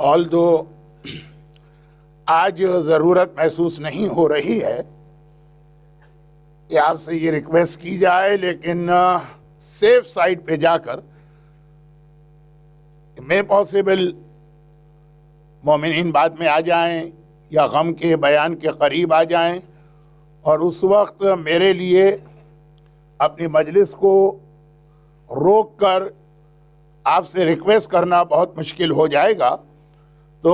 آلدو آج ضرورت محسوس نہیں ہو رہی ہے کہ آپ سے یہ ریکویسٹ کی جائے، لیکن سیف سائٹ پہ جا کر میں پاسبل مومنین بعد میں آ جائیں یا غم کے بیان کے قریب آ جائیں، اور اس وقت میرے لیے اپنی مجلس کو روک کر آپ سے ریکویسٹ کرنا بہت مشکل ہو جائے گا۔ تو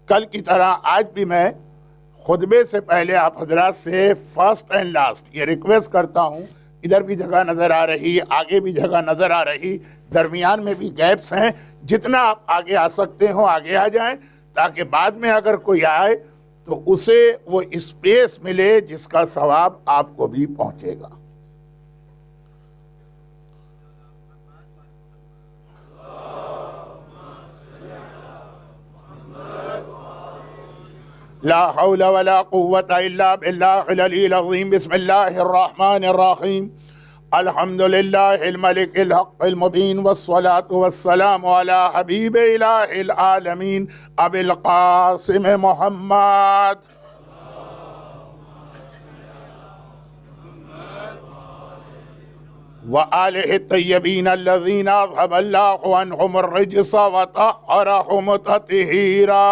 کل کی طرح آج بھی میں خطبے سے پہلے آپ حضرات سے فرسٹ اینڈ لاسٹ یہ ریکویسٹ کرتا ہوں، ادھر بھی جگہ نظر آ رہی، آگے بھی جگہ نظر آ رہی، درمیان میں بھی گیپس ہیں، جتنا آپ آگے آ سکتے ہو آگے آ جائیں، تاکہ بعد میں اگر کوئی آئے تو اسے وہ اسپیس ملے جس کا ثواب آپ کو بھی پہنچے گا۔ لا حول ولا قوة الا بالله العلی العظیم۔ بسم اللہ الرحمن الرحیم۔ الحمد للہ الملک الحق المبین، والصلاة والسلام علی حبیب الہ العالمین ابی القاسم محمد۔ وآلہ الطیبین الذین اذھب اللہ عنہم الرجس وطہرہم تطہیرا۔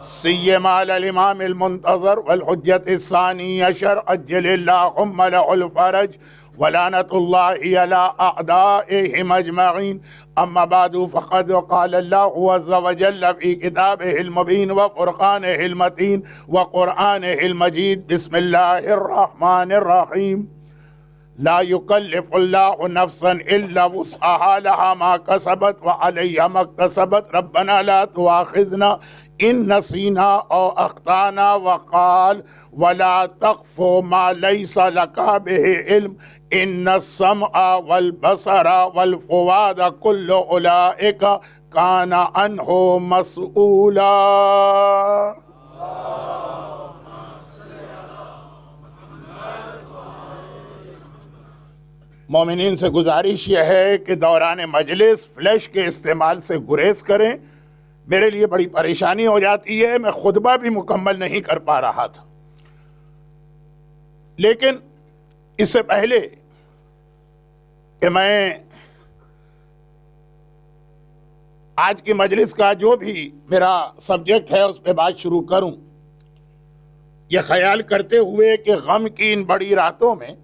سیما علی الامام المنتظر والحجت الثانی عشر عجل اللہم له الفرج ولعنت اللہ علی اعدائهم اجمعین۔ اما بعد فقد قال اللہ عز وجل فی کتابہ المبین وفرقانہ المتین وقرآنہ المجید۔ بسم اللہ الرحمن الرحیم۔ لا يكلف الله نفسا الا وسعها لها ما كسبت وعليها ما اكتسبت ربنا لا تؤاخذنا ان نسينا او اخطانا وقال ولا تقف ما ليس لك به علم ان السمع والبصر والفؤاد كل اولئك كان عنه مسؤولا۔ مومنین سے گزارش یہ ہے کہ دوران مجلس فلیش کے استعمال سے گریز کریں۔ میرے لیے بڑی پریشانی ہو جاتی ہے، میں خطبہ بھی مکمل نہیں کر پا رہا تھا۔ لیکن اس سے پہلے کہ میں آج کی مجلس کا جو بھی میرا سبجیکٹ ہے اس پہ بات شروع کروں، یہ خیال کرتے ہوئے کہ غم کی ان بڑی راتوں میں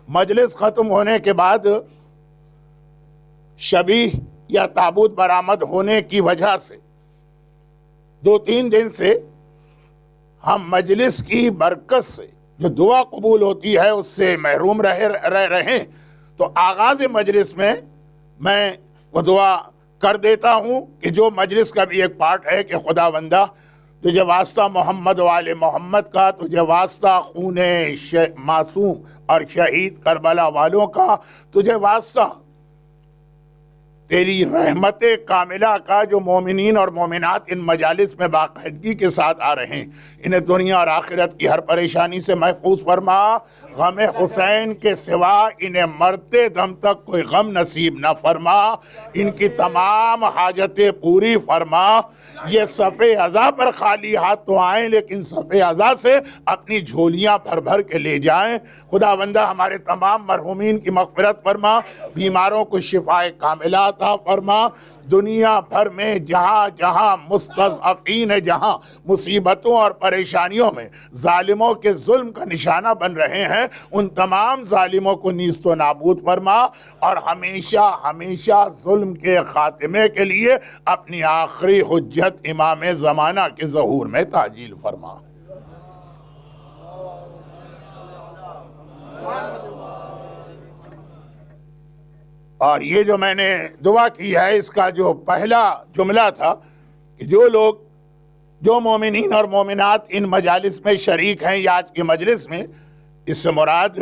مجلس ختم ہونے کے بعد شبیہ یا تابوت برآمد ہونے کی وجہ سے 2-3 دن سے ہم مجلس کی برکت سے جو دعا قبول ہوتی ہے اس سے محروم رہ رہے، تو آغاز مجلس میں وہ دعا کر دیتا ہوں کہ جو مجلس کا بھی ایک پارٹ ہے کہ خدا بندہ تجھے واسطہ محمد و آل محمد کا، تجھے واسطہ خون معصوم اور شہید کربلا والوں کا، تجھے واسطہ تیری رحمت کاملہ کا، جو مومنین اور مومنات ان مجالس میں باقاعدگی کے ساتھ آ رہے ہیں، انہیں دنیا اور آخرت کی ہر پریشانی سے محفوظ فرما۔ غم حسین کے سوا انہیں مرتے دم تک کوئی غم نصیب نہ فرما، ان کی تمام حاجتیں پوری فرما۔ یہ صف عزا پر خالی ہاتھ تو آئیں، لیکن صف عزا سے اپنی جھولیاں بھر بھر کے لے جائیں۔ خدا بندہ ہمارے تمام مرحومین کی مغفرت فرما، بیماروں کو شفاء کاملہ عطا فرما۔ دنیا بھر میں جہاں جہاں مستضعفین جہاں مصیبتوں اور پریشانیوں میں ظالموں کے ظلم کا نشانہ بن رہے ہیں، ان تمام ظالموں کو نیست و نابود فرما، اور ہمیشہ ہمیشہ ظلم کے خاتمے کے لیے اپنی آخری حجت امام زمانہ کے ظہور میں تعجیل فرما۔ اور یہ جو میں نے دعا کی ہے، اس کا جو پہلا جملہ تھا کہ جو لوگ، جو مومنین اور مومنات ان مجالس میں شریک ہیں یا آج کی مجلس میں، اس سے مراد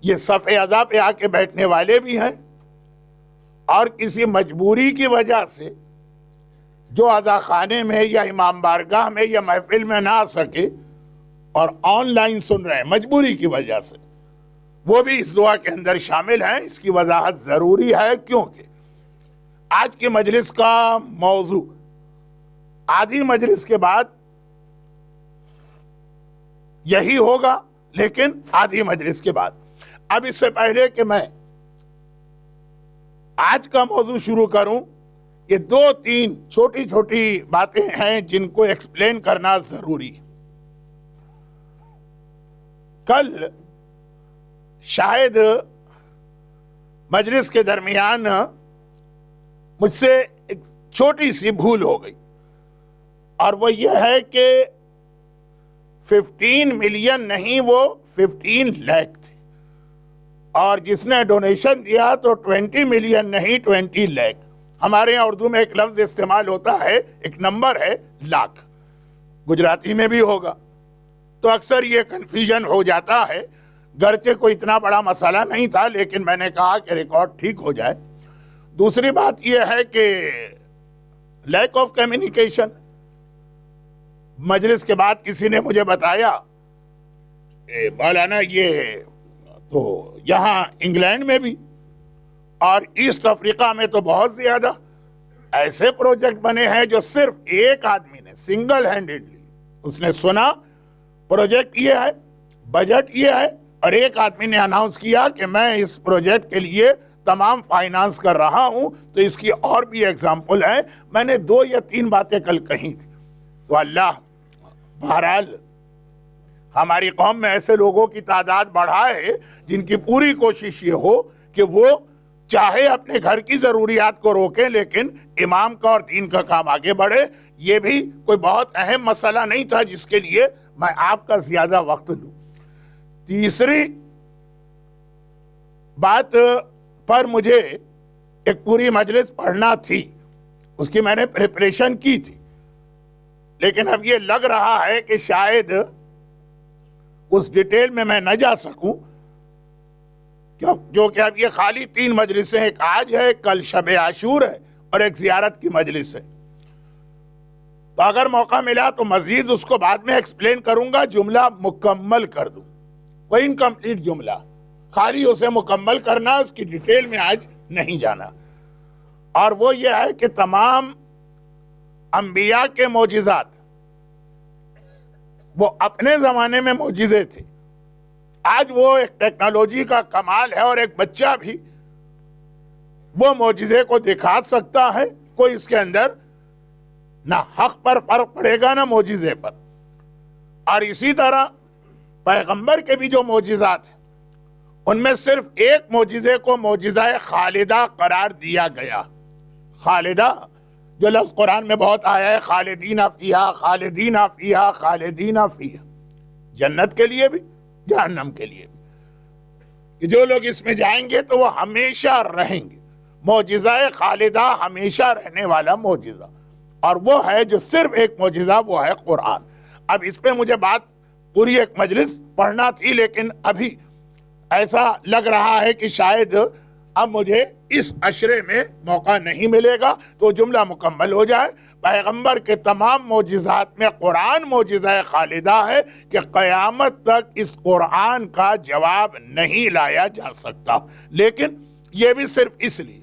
یہ صف عزا پہ آ کے بیٹھنے والے بھی ہیں، اور کسی مجبوری کی وجہ سے جو عزا خانے میں یا امام بارگاہ میں یا محفل میں نہ آ سکے اور آن لائن سن رہے ہیں مجبوری کی وجہ سے، وہ بھی اس دعا کے اندر شامل ہیں. اس کی وضاحت ضروری ہے کیونکہ آج کی مجلس کا موضوع آدھی مجلس کے بعد یہی ہوگا، لیکن آدھی مجلس کے بعد. اب اس سے پہلے کہ میں آج کا موضوع شروع کروں، یہ 2-3 چھوٹی چھوٹی باتیں ہیں جن کو ایکسپلین کرنا ضروری. کل شاید مجلس کے درمیان مجھ سے ایک چھوٹی سی بھول ہو گئی، اور وہ یہ ہے کہ 15 ملین نہیں، وہ 15 لاکھ تھے، اور جس نے ڈونیشن دیا تو 20 ملین نہیں 20 لاکھ. ہمارے یہاں اردو میں ایک لفظ استعمال ہوتا ہے، ایک نمبر ہے لاکھ، گجراتی میں بھی ہوگا، تو اکثر یہ کنفیوژن ہو جاتا ہے. گرچہ کوئی اتنا بڑا مسئلہ نہیں تھا، لیکن میں نے کہا کہ ریکارڈ ٹھیک ہو جائے. دوسری بات یہ ہے کہ لیک آف کمیونیکیشن. مجلس کے بعد کسی نے مجھے بتایا کہ مولانا یہ تو یہاں انگلینڈ میں بھی اور ایسٹ افریقہ میں تو بہت زیادہ ایسے پروجیکٹ بنے ہیں جو صرف ایک آدمی نے سنگل ہینڈڈلی اس نے سنا پروجیکٹ یہ ہے، بجٹ یہ ہے، اور ایک آدمی نے اناؤنس کیا کہ میں اس پروجیکٹ کے لیے تمام فائنانس کر رہا ہوں. تو اس کی اور بھی ایگزامپل ہے. میں نے 2 یا 3 باتیں کل کہی تھی. تو اللہ بہرحال ہماری قوم میں ایسے لوگوں کی تعداد بڑھائے جن کی پوری کوشش یہ ہو کہ وہ چاہے اپنے گھر کی ضروریات کو روکیں، لیکن امام کا اور دین کا کام آگے بڑھے. یہ بھی کوئی بہت اہم مسئلہ نہیں تھا جس کے لیے میں آپ کا زیادہ وقت لوں. تیسری بات پر مجھے ایک پوری مجلس پڑھنا تھی، اس کی میں نے پریپریشن کی تھی، لیکن اب یہ لگ رہا ہے کہ شاید اس ڈیٹیل میں نہ جا سکوں، جو کہ اب یہ خالی 3 مجلسیں، ایک آج ہے، کل شب عاشور ہے، اور ایک زیارت کی مجلس ہے. تو اگر موقع ملا تو مزید اس کو بعد میں ایکسپلین کروں گا. جملہ مکمل کر دوں، کوئی انکمپلیٹ جملہ، خالی اسے مکمل کرنا، اس کی ڈیٹیل میں آج نہیں جانا. اور وہ یہ ہے کہ تمام انبیاء کے معجزات وہ اپنے زمانے میں معجزے تھے. آج وہ ایک ٹیکنالوجی کا کمال ہے، اور ایک بچہ بھی وہ معجزے کو دکھا سکتا ہے. کوئی اس کے اندر نہ حق پر فرق پڑے گا نہ معجزے پر. اور اسی طرح پیغمبر کے بھی جو معجزات ہیں ان میں صرف ایک معجزے کو معجزہ خالدہ قرار دیا گیا. خالدہ جو لفظ قرآن میں بہت آیا ہے، خالدین فیہا خالدین فیہا خالدین فیہا، جنت کے لیے بھی جہنم کے لیے بھی، کہ جو لوگ اس میں جائیں گے تو وہ ہمیشہ رہیں گے. معجزہ خالدہ ہمیشہ رہنے والا معجزہ، اور وہ ہے جو صرف ایک معجزہ، وہ ہے قرآن. اب اس پہ مجھے بات پوری ایک مجلس پڑھنا تھی، لیکن ابھی ایسا لگ رہا ہے کہ شاید اب مجھے اس عشرے میں موقع نہیں ملے گا. تو جملہ مکمل ہو جائے. پیغمبر کے تمام معجزات میں قرآن معجزہ خالدہ ہے کہ قیامت تک اس قرآن کا جواب نہیں لایا جا سکتا. لیکن یہ بھی صرف اس لیے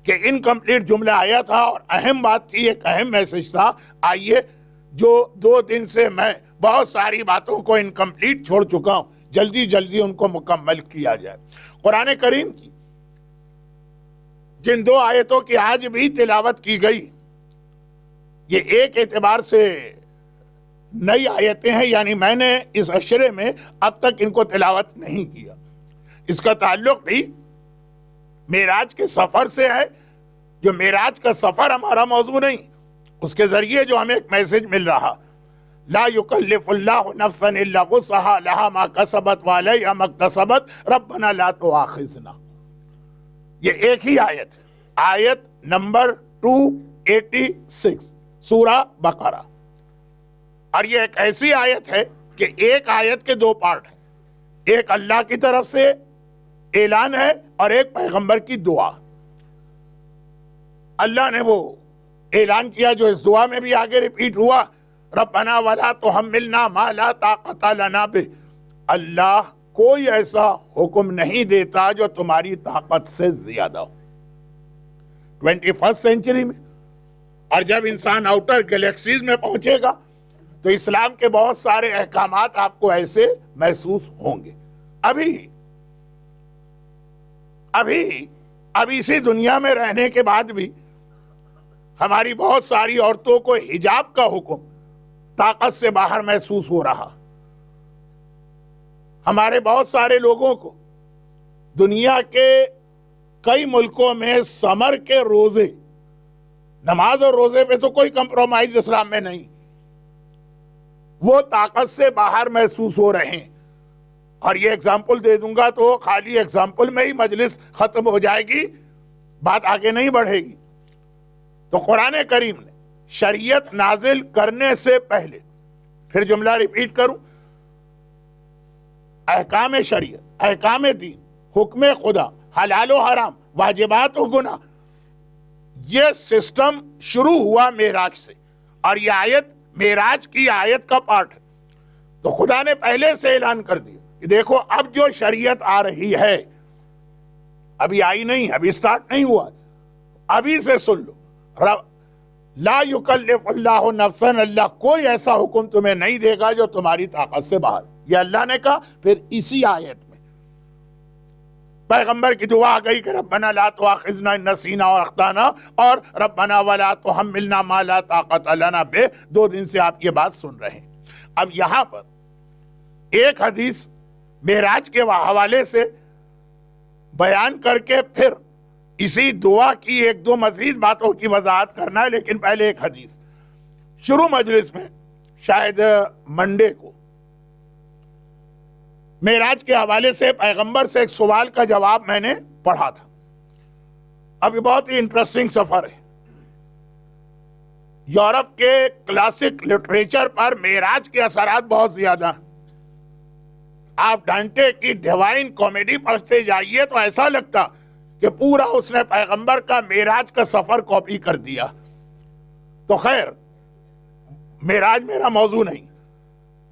کہ انکمپلیٹ جملہ آیا تھا، اور اہم بات تھی، ایک اہم میسج تھا. آئیے، جو 2 دن سے میں بہت ساری باتوں کو انکمپلیٹ چھوڑ چکا ہوں، جلدی جلدی ان کو مکمل کیا جائے. قرآن کریم کی جن 2 آیتوں کی آج بھی تلاوت کی گئی، یہ ایک اعتبار سے نئی آیتیں ہیں، یعنی میں نے اس عشرے میں اب تک ان کو تلاوت نہیں کیا. اس کا تعلق بھی معراج کے سفر سے ہے. جو معراج کا سفر ہمارا موضوع نہیں، اس کے ذریعے جو ہمیں ایک میسج مل رہا، لا یکلف اللہ نفسا الا وسعها لها ما کسبت وعلیہا ما اکتسبت ربنا لا تؤاخذنا. یہ ایک ہی آیت، آیت نمبر 286 سورہ بقرہ. اور یہ ایک ایسی آیت ہے کہ ایک آیت کے 2 پارٹ ہیں. ایک اللہ کی طرف سے اعلان ہے اور ایک پیغمبر کی دعا. اللہ نے وہ اعلان کیا جو اس دعا میں بھی آگے ریپیٹ ہوا، ربنا ولا تحملنا ما لا طاقت لنا به. اللہ کوئی ایسا حکم نہیں دیتا جو تمہاری طاقت سے زیادہ ہو۔ 21 سینچری میں، اور جب انسان آؤٹر گلیکسیز میں پہنچے گا تو اسلام کے بہت سارے احکامات آپ کو ایسے محسوس ہوں گے۔ ابھی اسی دنیا میں رہنے کے بعد بھی ہماری بہت ساری عورتوں کو حجاب کا حکم طاقت سے باہر محسوس ہو رہا۔ ہمارے بہت سارے لوگوں کو دنیا کے کئی ملکوں میں سمر کے روزے، نماز اور روزے پہ تو کوئی کمپرومائز اسلام میں نہیں، وہ طاقت سے باہر محسوس ہو رہے ہیں۔ اور یہ اگزامپل دے دوں گا تو خالی اگزامپل میں ہی مجلس ختم ہو جائے گی، بات آگے نہیں بڑھے گی۔ تو قرآن کریم نے شریعت نازل کرنے سے پہلے، پھر جملہ ریپیٹ کروں، احکام شریعت، احکام دین، حکم خدا، حلال و حرام، واجبات و گناہ، یہ سسٹم شروع ہوا معراج سے، اور یہ آیت معراج کی آیت کا پارٹ ہے۔ تو خدا نے پہلے سے اعلان کر دیا کہ دیکھو اب جو شریعت آ رہی ہے، ابھی آئی نہیں، ابھی سٹارٹ نہیں ہوا، ابھی سے سن لو۔ لا یکلف اللہ نفسا، اللہ کوئی ایسا حکم تمہیں نہیں دے گا جو تمہاری طاقت سے باہر۔ یہ اللہ نے کہا۔ پھر اسی آیت میں پیغمبر کی دعا آ گئی کہ ربنا لا تؤاخذنا ان نسینا اور اخطانا، اور ربنا ولا تحملنا ما لا طاقت لنا بہ۔ 2 دن سے آپ یہ بات سن رہے ہیں۔ اب یہاں پر ایک حدیث معراج کے حوالے سے بیان کر کے پھر اسی دعا کی 1-2 مزید باتوں کی وضاحت کرنا ہے، لیکن پہلے ایک حدیث شروع مجلس میں، شاید منڈے کو، معراج کے حوالے سے پیغمبر سے ایک سوال کا جواب میں نے پڑھا تھا۔ اب یہ بہت ہی انٹرسٹنگ سفر ہے۔ یورپ کے کلاسک لٹریچر پر معراج کے اثرات بہت زیادہ ہیں۔ آپ ڈانٹے کی ڈیوائن کامیڈی پڑھتے جائیے تو ایسا لگتا کہ پورا اس نے پیغمبر کا معراج کا سفر کاپی کر دیا۔ تو خیر، معراج میرا موضوع نہیں،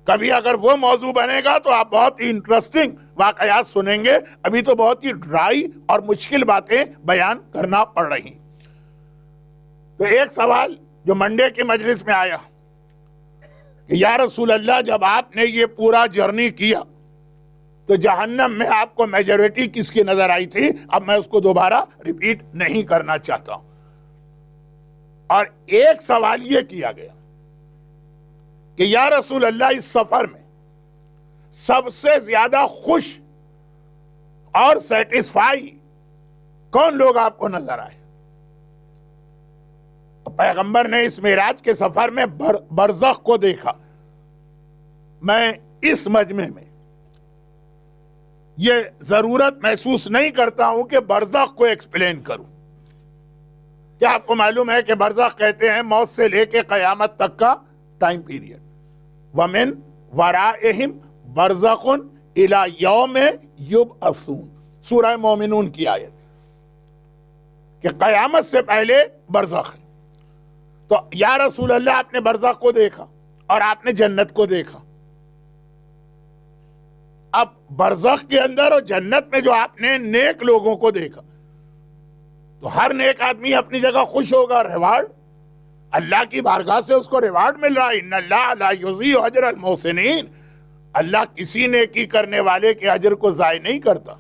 کبھی اگر وہ موضوع بنے گا تو آپ بہت ہی انٹرسٹنگ واقعات سنیں گے۔ ابھی تو بہت ہی ڈرائی اور مشکل باتیں بیان کرنا پڑ رہی۔ تو ایک سوال جو منڈے کی مجلس میں آیا کہ یا رسول اللہ، جب آپ نے یہ پورا جرنی کیا تو جہنم میں آپ کو میجورٹی کس کی نظر آئی تھی؟ اب میں اس کو دوبارہ ریپیٹ نہیں کرنا چاہتا ہوں۔ اور ایک سوال یہ کیا گیا کہ یا رسول اللہ، اس سفر میں سب سے زیادہ خوش اور سیٹسفائی کون لوگ آپ کو نظر آئے؟ پیغمبر نے اس معراج کے سفر میں برزخ کو دیکھا۔ میں اس مجمع میں یہ ضرورت محسوس نہیں کرتا ہوں کہ برزخ کو ایکسپلین کروں۔ کیا آپ کو معلوم ہے کہ برزخ کہتے ہیں موت سے لے کے قیامت تک کا ٹائم پیریڈ۔ وَمِن وَرَائِهِمْ بَرْزَخٌ إِلَى يَوْمِ يُبْعَثُونَ، سورہ مومنون کی آیت، کہ قیامت سے پہلے برزخ ہے۔ تو یا رسول اللہ، آپ نے برزخ کو دیکھا اور آپ نے جنت کو دیکھا۔ اب برزخ کے اندر اور جنت میں جو آپ نے نیک لوگوں کو دیکھا، تو ہر نیک آدمی اپنی جگہ خوش ہوگا۔ ریوارڈ اللہ کی بارگاہ سے اس کو ریوارڈ مل رہا ہے۔ ان اللہ لا یضیع اجر المحسنین، اللہ کسی نیکی کرنے والے کے اجر کو ضائع نہیں کرتا،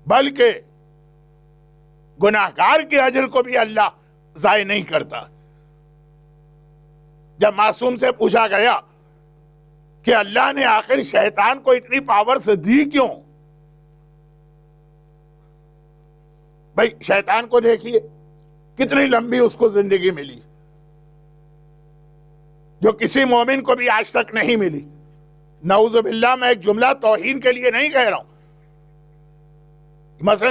بلکہ گناہگار کے اجر کو بھی اللہ ضائع نہیں کرتا۔ جب معصوم سے پوچھا گیا کہ اللہ نے آخر شیطان کو اتنی پاور سے دی کیوں؟ بھائی شیطان کو دیکھیے کتنی لمبی اس کو زندگی ملی، جو کسی مومن کو بھی آج تک نہیں ملی۔ نعوذ باللہ، میں ایک جملہ توہین کے لیے نہیں کہہ رہا ہوں۔ مثلا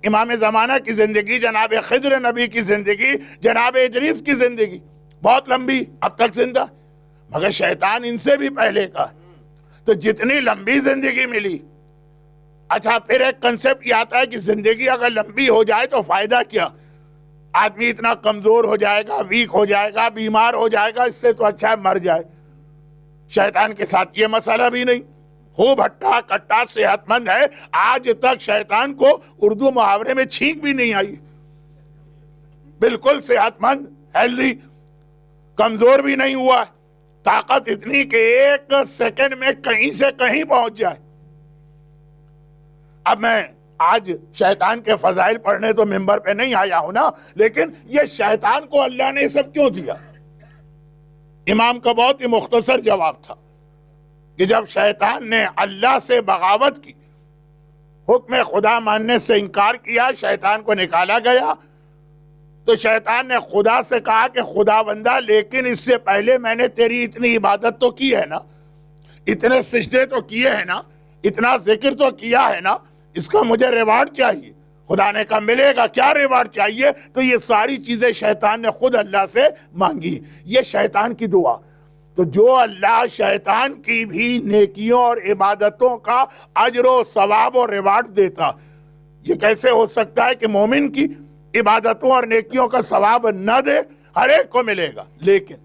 امام زمانہ کی زندگی، جناب خضر نبی کی زندگی، جناب ادریس کی زندگی بہت لمبی، اب تک زندہ، مگر شیطان ان سے بھی پہلے کا۔ تو جتنی لمبی زندگی ملی، اچھا پھر ایک کنسپٹ یہ آتا ہے کہ زندگی اگر لمبی ہو جائے تو فائدہ کیا؟ آدمی اتنا کمزور ہو جائے گا، ویک ہو جائے گا، بیمار ہو جائے گا، اس سے تو اچھا ہے مر جائے۔ شیطان کے ساتھ یہ مسئلہ بھی نہیں۔ خوب ہٹا کٹا صحت مند ہے، آج تک شیطان کو اردو محاورے میں چھینک بھی نہیں آئی، بالکل صحت مند، ہیلدی، کمزور بھی نہیں ہوا، طاقت اتنی کہ ایک سیکنڈ میں کہیں سے کہیں پہنچ جائے۔ اب میں آج شیطان کے فضائل پڑھنے تو منبر پہ نہیں آیا ہوں نا، لیکن یہ شیطان کو اللہ نے سب کیوں دیا؟ امام کا بہت ہی مختصر جواب تھا کہ جب شیطان نے اللہ سے بغاوت کی، حکم خدا ماننے سے انکار کیا، شیطان کو نکالا گیا، تو شیطان نے خدا سے کہا کہ خدا بندہ لیکن اس سے پہلے میں نے تیری اتنی عبادت تو کی ہے نا، اتنے سجدے تو کیے ہیں نا، اتنا ذکر تو کیا ہے نا، اس کا مجھے ریوارڈ چاہیے۔ خدا نے کہا ملے گا، کیا ریوارڈ چاہیے؟ تو یہ ساری چیزیں شیطان نے خود اللہ سے مانگی، یہ شیطان کی دعا۔ تو جو اللہ شیطان کی بھی نیکیوں اور عبادتوں کا اجر و ثواب و ریوارڈ دیتا، یہ کیسے ہو سکتا ہے کہ مومن کی عبادتوں اور نیکیوں کا ثواب نہ دے؟ ہر ایک کو ملے گا، لیکن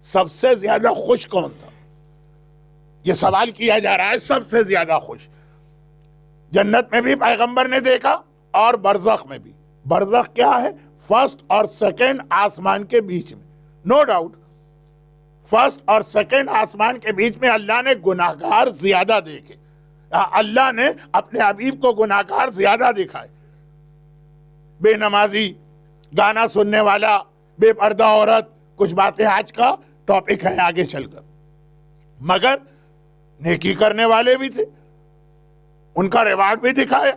سب سے زیادہ خوش کون تھا؟ یہ سوال کیا جا رہا ہے، سب سے زیادہ خوش جنت میں بھی پیغمبر نے دیکھا اور برزخ میں بھی۔ برزخ کیا ہے؟ فرسٹ اور سیکنڈ آسمان کے بیچ میں، نو ڈاؤٹ فرسٹ اور سیکنڈ آسمان کے بیچ میں اللہ نے گناہگار زیادہ دیکھے، اللہ نے اپنے حبیب کو گناہگار زیادہ دکھائے، بے نمازی، گانا سننے والا، بے پردہ عورت، کچھ باتیں آج کا ٹاپک ہیں آگے چل کر، مگر نیکی کرنے والے بھی تھے، ان کا ریوارڈ بھی دکھایا۔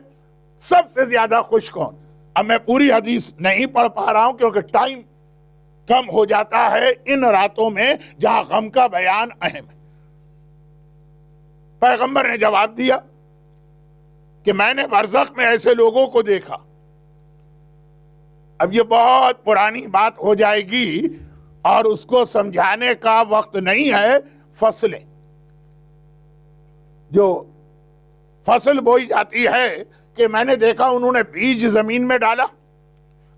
سب سے زیادہ خوش کون؟ اب میں پوری حدیث نہیں پڑھ پا رہا ہوں کیونکہ ٹائم کم ہو جاتا ہے ان راتوں میں جہاں غم کا بیان اہم ہے۔ پیغمبر نے جواب دیا کہ میں نے برزخ میں ایسے لوگوں کو دیکھا۔ اب یہ بہت پرانی بات ہو جائے گی اور اس کو سمجھانے کا وقت نہیں ہے۔ فصلیں، جو فصل بوئی جاتی ہے کہ میں نے دیکھا انہوں نے بیج زمین میں ڈالا،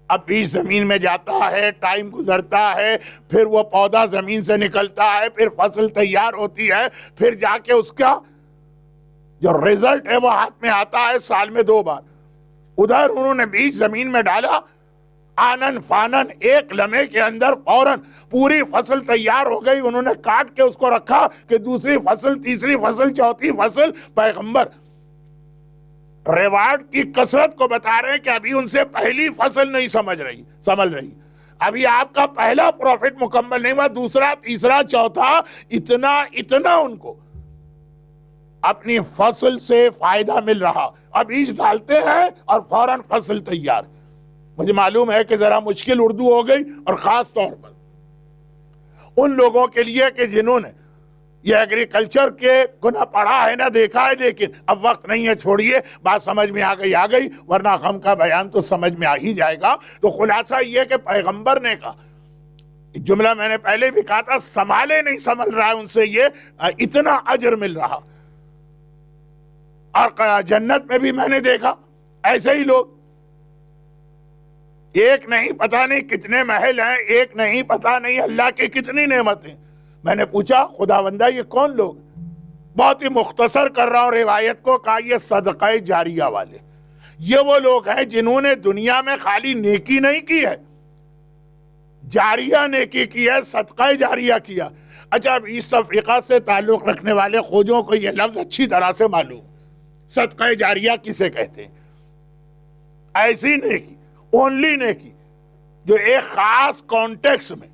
اب بیج زمین میں جاتا ہے، ٹائم گزرتا ہے، پھر وہ پودا زمین سے نکلتا ہے، پھر فصل تیار ہوتی ہے، پھر جا کے اس کا جو رزلٹ ہے وہ ہاتھ میں آتا ہے سال میں 2 بار۔ ادھر انہوں نے بیج زمین میں ڈالا، آنن فانن ایک لمحے کے اندر فوراً پوری فصل تیار ہو گئی، انہوں نے کاٹ کے اس کو رکھا کہ دوسری فصل، تیسری فصل، چوتھی فصل۔ پیغمبر ریوارڈ کی کثرت کو بتا رہے ہیں کہ ابھی ان سے پہلی فصل نہیں سمجھ رہی، ابھی آپ کا پہلا پروفٹ مکمل نہیں ہوا، دوسرا، تیسرا، چوتھا، اتنا ان کو اپنی فصل سے فائدہ مل رہا۔ اب بیج ڈالتے ہیں اور فوراً فصل تیار۔ مجھے معلوم ہے کہ ذرا مشکل اردو ہو گئی، اور خاص طور پر ان لوگوں کے لیے کہ جنہوں نے یہ ایگریکلچر کے کو نہ پڑھا ہے نہ دیکھا ہے، لیکن اب وقت نہیں ہے، چھوڑیے، بات سمجھ میں آ گئی، ورنہ غم کا بیان تو سمجھ میں آ ہی جائے گا۔ تو خلاصہ یہ کہ پیغمبر نے کہا، جملہ میں نے پہلے بھی کہا تھا، سنبھالے نہیں سنبھل رہا ہے ان سے، یہ اتنا اجر مل رہا۔ اور جنت میں بھی میں نے دیکھا ایسے ہی لوگ، ایک نہیں پتہ نہیں کتنے محل ہیں، ایک نہیں پتہ نہیں اللہ کی کتنی نعمتیں۔ میں نے پوچھا خداوندہ یہ کون لوگ؟ بہت ہی مختصر کر رہا ہوں روایت کو، کہا یہ صدقہ جاریہ والے، یہ وہ لوگ ہیں جنہوں نے دنیا میں خالی نیکی نہیں کی ہے، جاریہ نیکی کی ہے، صدقہ جاریہ کیا۔ اچھا، اب ایسٹ افریقہ سے تعلق رکھنے والے خوجوں کو یہ لفظ اچھی طرح سے معلوم، صدقہ جاریہ کسے کہتے ہیں؟ ایسی نیکی، اونلی نیکی جو ایک خاص کانٹیکس میں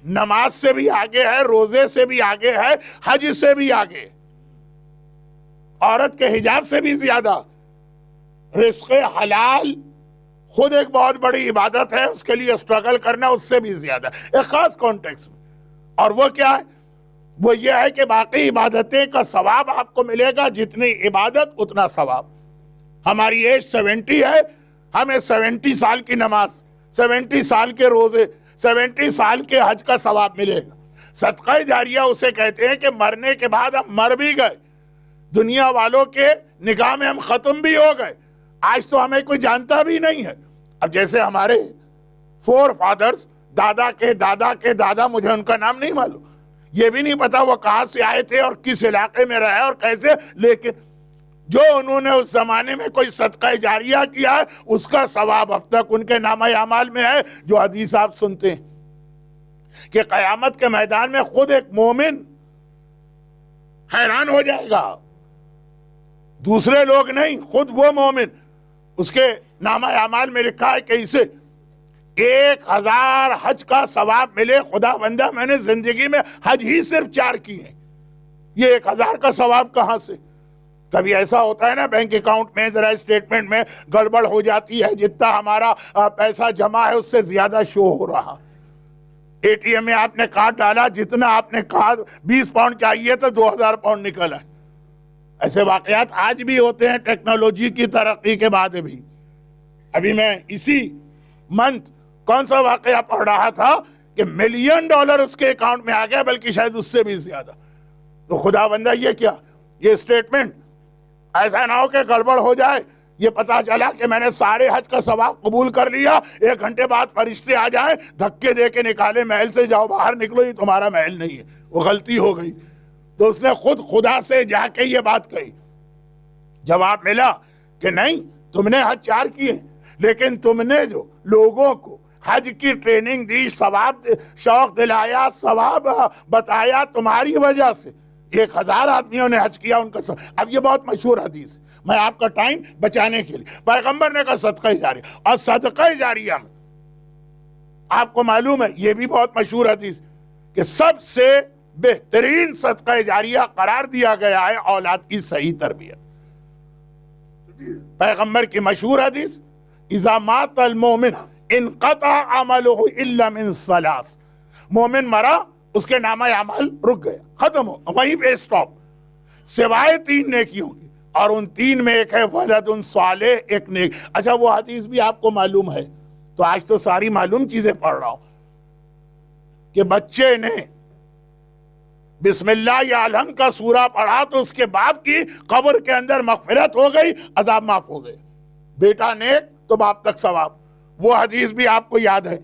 نماز سے بھی آگے ہے، روزے سے بھی آگے ہے، حج سے بھی آگے ہے، عورت کے حجاب سے بھی زیادہ، رزق حلال خود ایک بہت بڑی عبادت ہے، اس کے لیے اسٹرگل کرنا اس سے بھی زیادہ، ایک خاص کانٹیکس میں۔ اور وہ کیا ہے؟ وہ یہ ہے کہ باقی عبادتیں کا ثواب آپ کو ملے گا، جتنی عبادت اتنا ثواب۔ ہماری ایج 70 ہے، ہمیں 70 سال کی نماز، 70 سال کے روزے، 70 سال کے حج کا ثواب ملے گا۔ صدقہ جاریہ اسے کہتے ہیں کہ مرنے کے بعد ہم مر بھی گئے، دنیا والوں کے نگاہ میں ہم ختم بھی ہو گئے، آج تو ہمیں کوئی جانتا بھی نہیں ہے۔ اب جیسے ہمارے فور فادرز، دادا کے دادا کے دادا، مجھے ان کا نام نہیں معلوم، یہ بھی نہیں پتا وہ کہاں سے آئے تھے اور کس علاقے میں رہے اور کیسے، لیکن جو انہوں نے اس زمانے میں کوئی صدقہ جاریہ کیا ہے اس کا ثواب اب تک ان کے نامہ اعمال میں ہے. جو حدیث آپ سنتے ہیں کہ قیامت کے میدان میں خود ایک مومن حیران ہو جائے گا، دوسرے لوگ نہیں، خود وہ مومن. اس کے نامہ اعمال میں لکھا ہے کہ اسے 1000 حج کا ثواب ملے. خدا بندہ میں نے زندگی میں حج ہی صرف 4 کیے ہیں، یہ 1000 کا ثواب کہاں سے؟ کبھی ایسا ہوتا ہے نا بینک اکاؤنٹ میں ذرا اسٹیٹمنٹ میں گڑبڑ ہو جاتی ہے، جتنا ہمارا پیسہ جمع ہے اس سے زیادہ شو ہو رہا. اے ٹی ایم میں آپ نے کارڈ ڈالا، جتنا آپ نے کہا 20 پاؤنڈ چاہیے تو 2000 پاؤنڈ نکلا. ایسے واقعات آج بھی ہوتے ہیں ٹیکنالوجی کی ترقی کے بعد بھی. ابھی میں اسی منتھ کون سا واقعہ پڑھ رہا تھا کہ $1 ملین اس کے اکاؤنٹ میں آ گیا، بلکہ شاید اس سے بھی زیادہ. تو خدا بندہ یہ کیا، یہ اسٹیٹمنٹ ایسا نہ ہو کہ گڑبڑ ہو جائے، یہ پتا چلا کہ میں نے سارے حج کا ثواب قبول کر لیا، 1 گھنٹے بعد فرشتے آ جائیں دھکے دے کے نکالے محل سے، جاؤ باہر نکلو، یہ تمہارا محل نہیں ہے، وہ غلطی ہو گئی. تو اس نے خود خدا سے جا کے یہ بات کہی. جواب ملا کہ نہیں، تم نے حج 4 کیے، لیکن تم نے جو لوگوں کو حج کی ٹریننگ دی، ثواب شوق دلایا، ثواب بتایا، تمہاری وجہ سے 1000 آدمیوں نے حج کیا ان کا اب یہ بہت مشہور حدیث ہے، میں آپ کا ٹائم بچانے کے لیے پیغمبر نے کہا صدقہ جاریہ. اور صدقہ جاریہ میں آپ کو معلوم ہے یہ بھی بہت مشہور حدیث کہ سب سے بہترین صدقہ جاریہ قرار دیا گیا ہے اولاد کی صحیح تربیت. پیغمبر کی مشہور حدیث اذا مات المومن انقطع عمله الا من 3. مومن مرا، اس کے نامہ اعمال رک گیا، ختم ہو، وہیں پہ اسٹاپ، سوائے 3 نیکیوں کی، اور ان 3 میں ایک ہے ولد صالح، ایک نیک. اچھا وہ حدیث بھی آپ کو معلوم ہے، تو آج تو ساری معلوم چیزیں پڑھ رہا ہوں کہ بچے نے بسم اللہ یا الحمد کا سورہ پڑھا تو اس کے باپ کی قبر کے اندر مغفرت ہو گئی، عذاب معاف ہو گئے. بیٹا نیک تو باپ تک ثواب. وہ حدیث بھی آپ کو یاد ہے،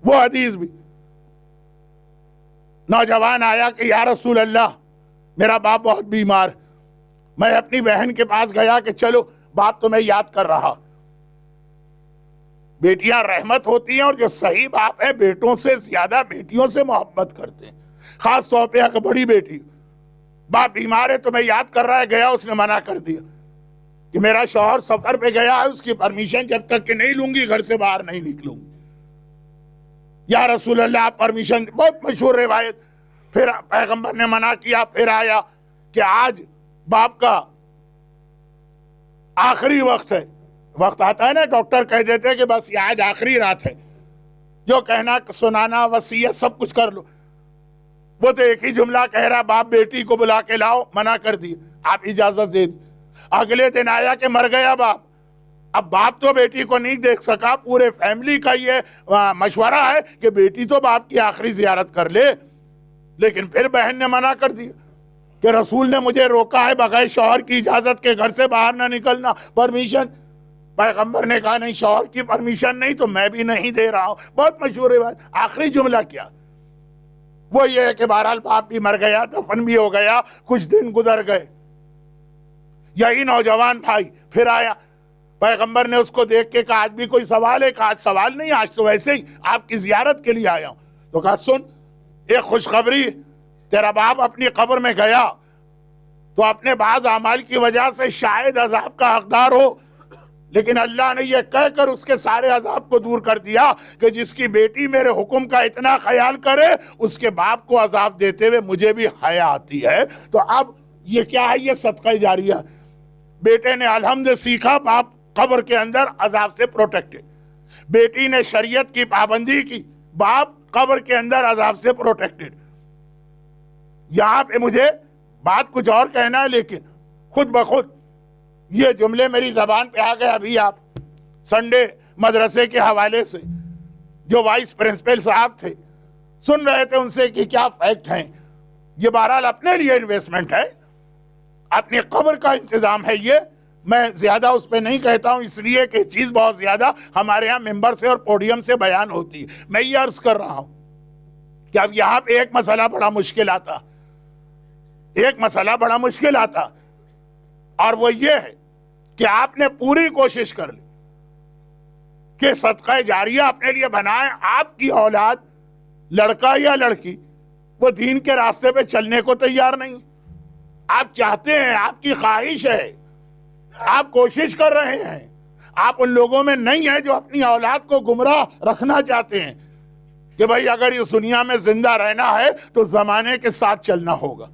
وہ حدیث بھی. نوجوان آیا کہ یا رسول اللہ میرا باپ بہت بیمار، میں اپنی بہن کے پاس گیا کہ چلو باپ تمہیں یاد کر رہا. بیٹیاں رحمت ہوتی ہیں، اور جو صحیح باپ ہے بیٹوں سے زیادہ بیٹیوں سے محبت کرتے ہیں، خاص طور پہ اگر بڑی بیٹی. باپ بیمار ہے تمہیں یاد کر رہا ہے، گیا اس نے منع کر دیا کہ میرا شوہر سفر پہ گیا ہے، اس کی پرمیشن جب تک کہ نہیں لوں گی گھر سے باہر نہیں نکلوں گی. یا رسول اللہ آپ پرمیشن، بہت مشہور روایت. پھر پیغمبر نے منع کیا، پھر آیا کہ آج باپ کا آخری وقت ہے. وقت آتا ہے نا ڈاکٹر کہہ دیتے کہ بس یہ آج آخری رات ہے، جو کہنا سنانا وصیت سب کچھ کر لو. وہ تو ایک ہی جملہ کہہ رہا، باپ بیٹی کو بلا کے لاؤ، منع کر دی، آپ اجازت دے دی. اگلے دن آیا کہ مر گیا باپ. اب باپ تو بیٹی کو نہیں دیکھ سکا، پورے فیملی کا یہ مشورہ ہے کہ بیٹی تو باپ کی آخری زیارت کر لے. لیکن پھر بہن نے منع کر دیا کہ رسول نے مجھے روکا ہے بغیر شوہر کی اجازت کے گھر سے باہر نہ نکلنا، پرمیشن. پیغمبر نے کہا نہیں، شوہر کی پرمیشن نہیں تو میں بھی نہیں دے رہا ہوں. بہت مشہور ہے بات. آخری جملہ کیا؟ وہ یہ ہے کہ بہرحال باپ بھی مر گیا، دفن بھی ہو گیا، کچھ دن گزر گئے. یہی نوجوان بھائی پھر آیا، پیغمبر نے اس کو دیکھ کے کہا آج بھی کوئی سوال ہے؟ کہا آج سوال نہیں، آج تو ویسے ہی آپ کی زیارت کے لیے آیا ہوں. تو کہا سن، ایک خوشخبری، تیرا باپ اپنی قبر میں گیا تو اپنے بعض اعمال کی وجہ سے شاید عذاب کا حقدار ہو، لیکن اللہ نے یہ کہہ کر اس کے سارے عذاب کو دور کر دیا کہ جس کی بیٹی میرے حکم کا اتنا خیال کرے اس کے باپ کو عذاب دیتے ہوئے مجھے بھی حیا آتی ہے. تو اب یہ کیا ہے؟ یہ صدقہ جاریہ. بیٹے نے الحمد سیکھا، باپ قبر کے اندر عذاب سے پروٹیکٹڈ. بیٹی نے شریعت کی پابندی کی، باپ قبر کے اندر عذاب سے پروٹیکٹڈ. یہاں پہ مجھے بات کچھ اور کہنا ہے، لیکن خود بخود یہ جملے میری زبان پہ آ گئے. ابھی آپ سنڈے مدرسے کے حوالے سے جو وائس پرنسپل صاحب تھے سن رہے تھے ان سے کہ کیا فیکٹ ہیں. یہ بہرحال اپنے لیے انویسٹمنٹ ہے، اپنی قبر کا انتظام ہے. یہ میں زیادہ اس پہ نہیں کہتا ہوں اس لیے کہ چیز بہت زیادہ ہمارے ہاں ممبر سے اور پوڈیم سے بیان ہوتی ہے. میں یہ عرض کر رہا ہوں کہ اب یہاں پہ ایک مسئلہ بڑا مشکل آتا اور وہ یہ ہے کہ آپ نے پوری کوشش کر لی کہ صدقہ جاریہ اپنے لیے بنائیں، آپ کی اولاد لڑکا یا لڑکی وہ دین کے راستے پہ چلنے کو تیار نہیں، آپ چاہتے ہیں، آپ کی خواہش ہے، آپ کوشش کر رہے ہیں، آپ ان لوگوں میں نہیں ہیں جو اپنی اولاد کو گمراہ رکھنا چاہتے ہیں کہ بھائی اگر اس دنیا میں زندہ رہنا ہے تو زمانے کے ساتھ چلنا ہوگا۔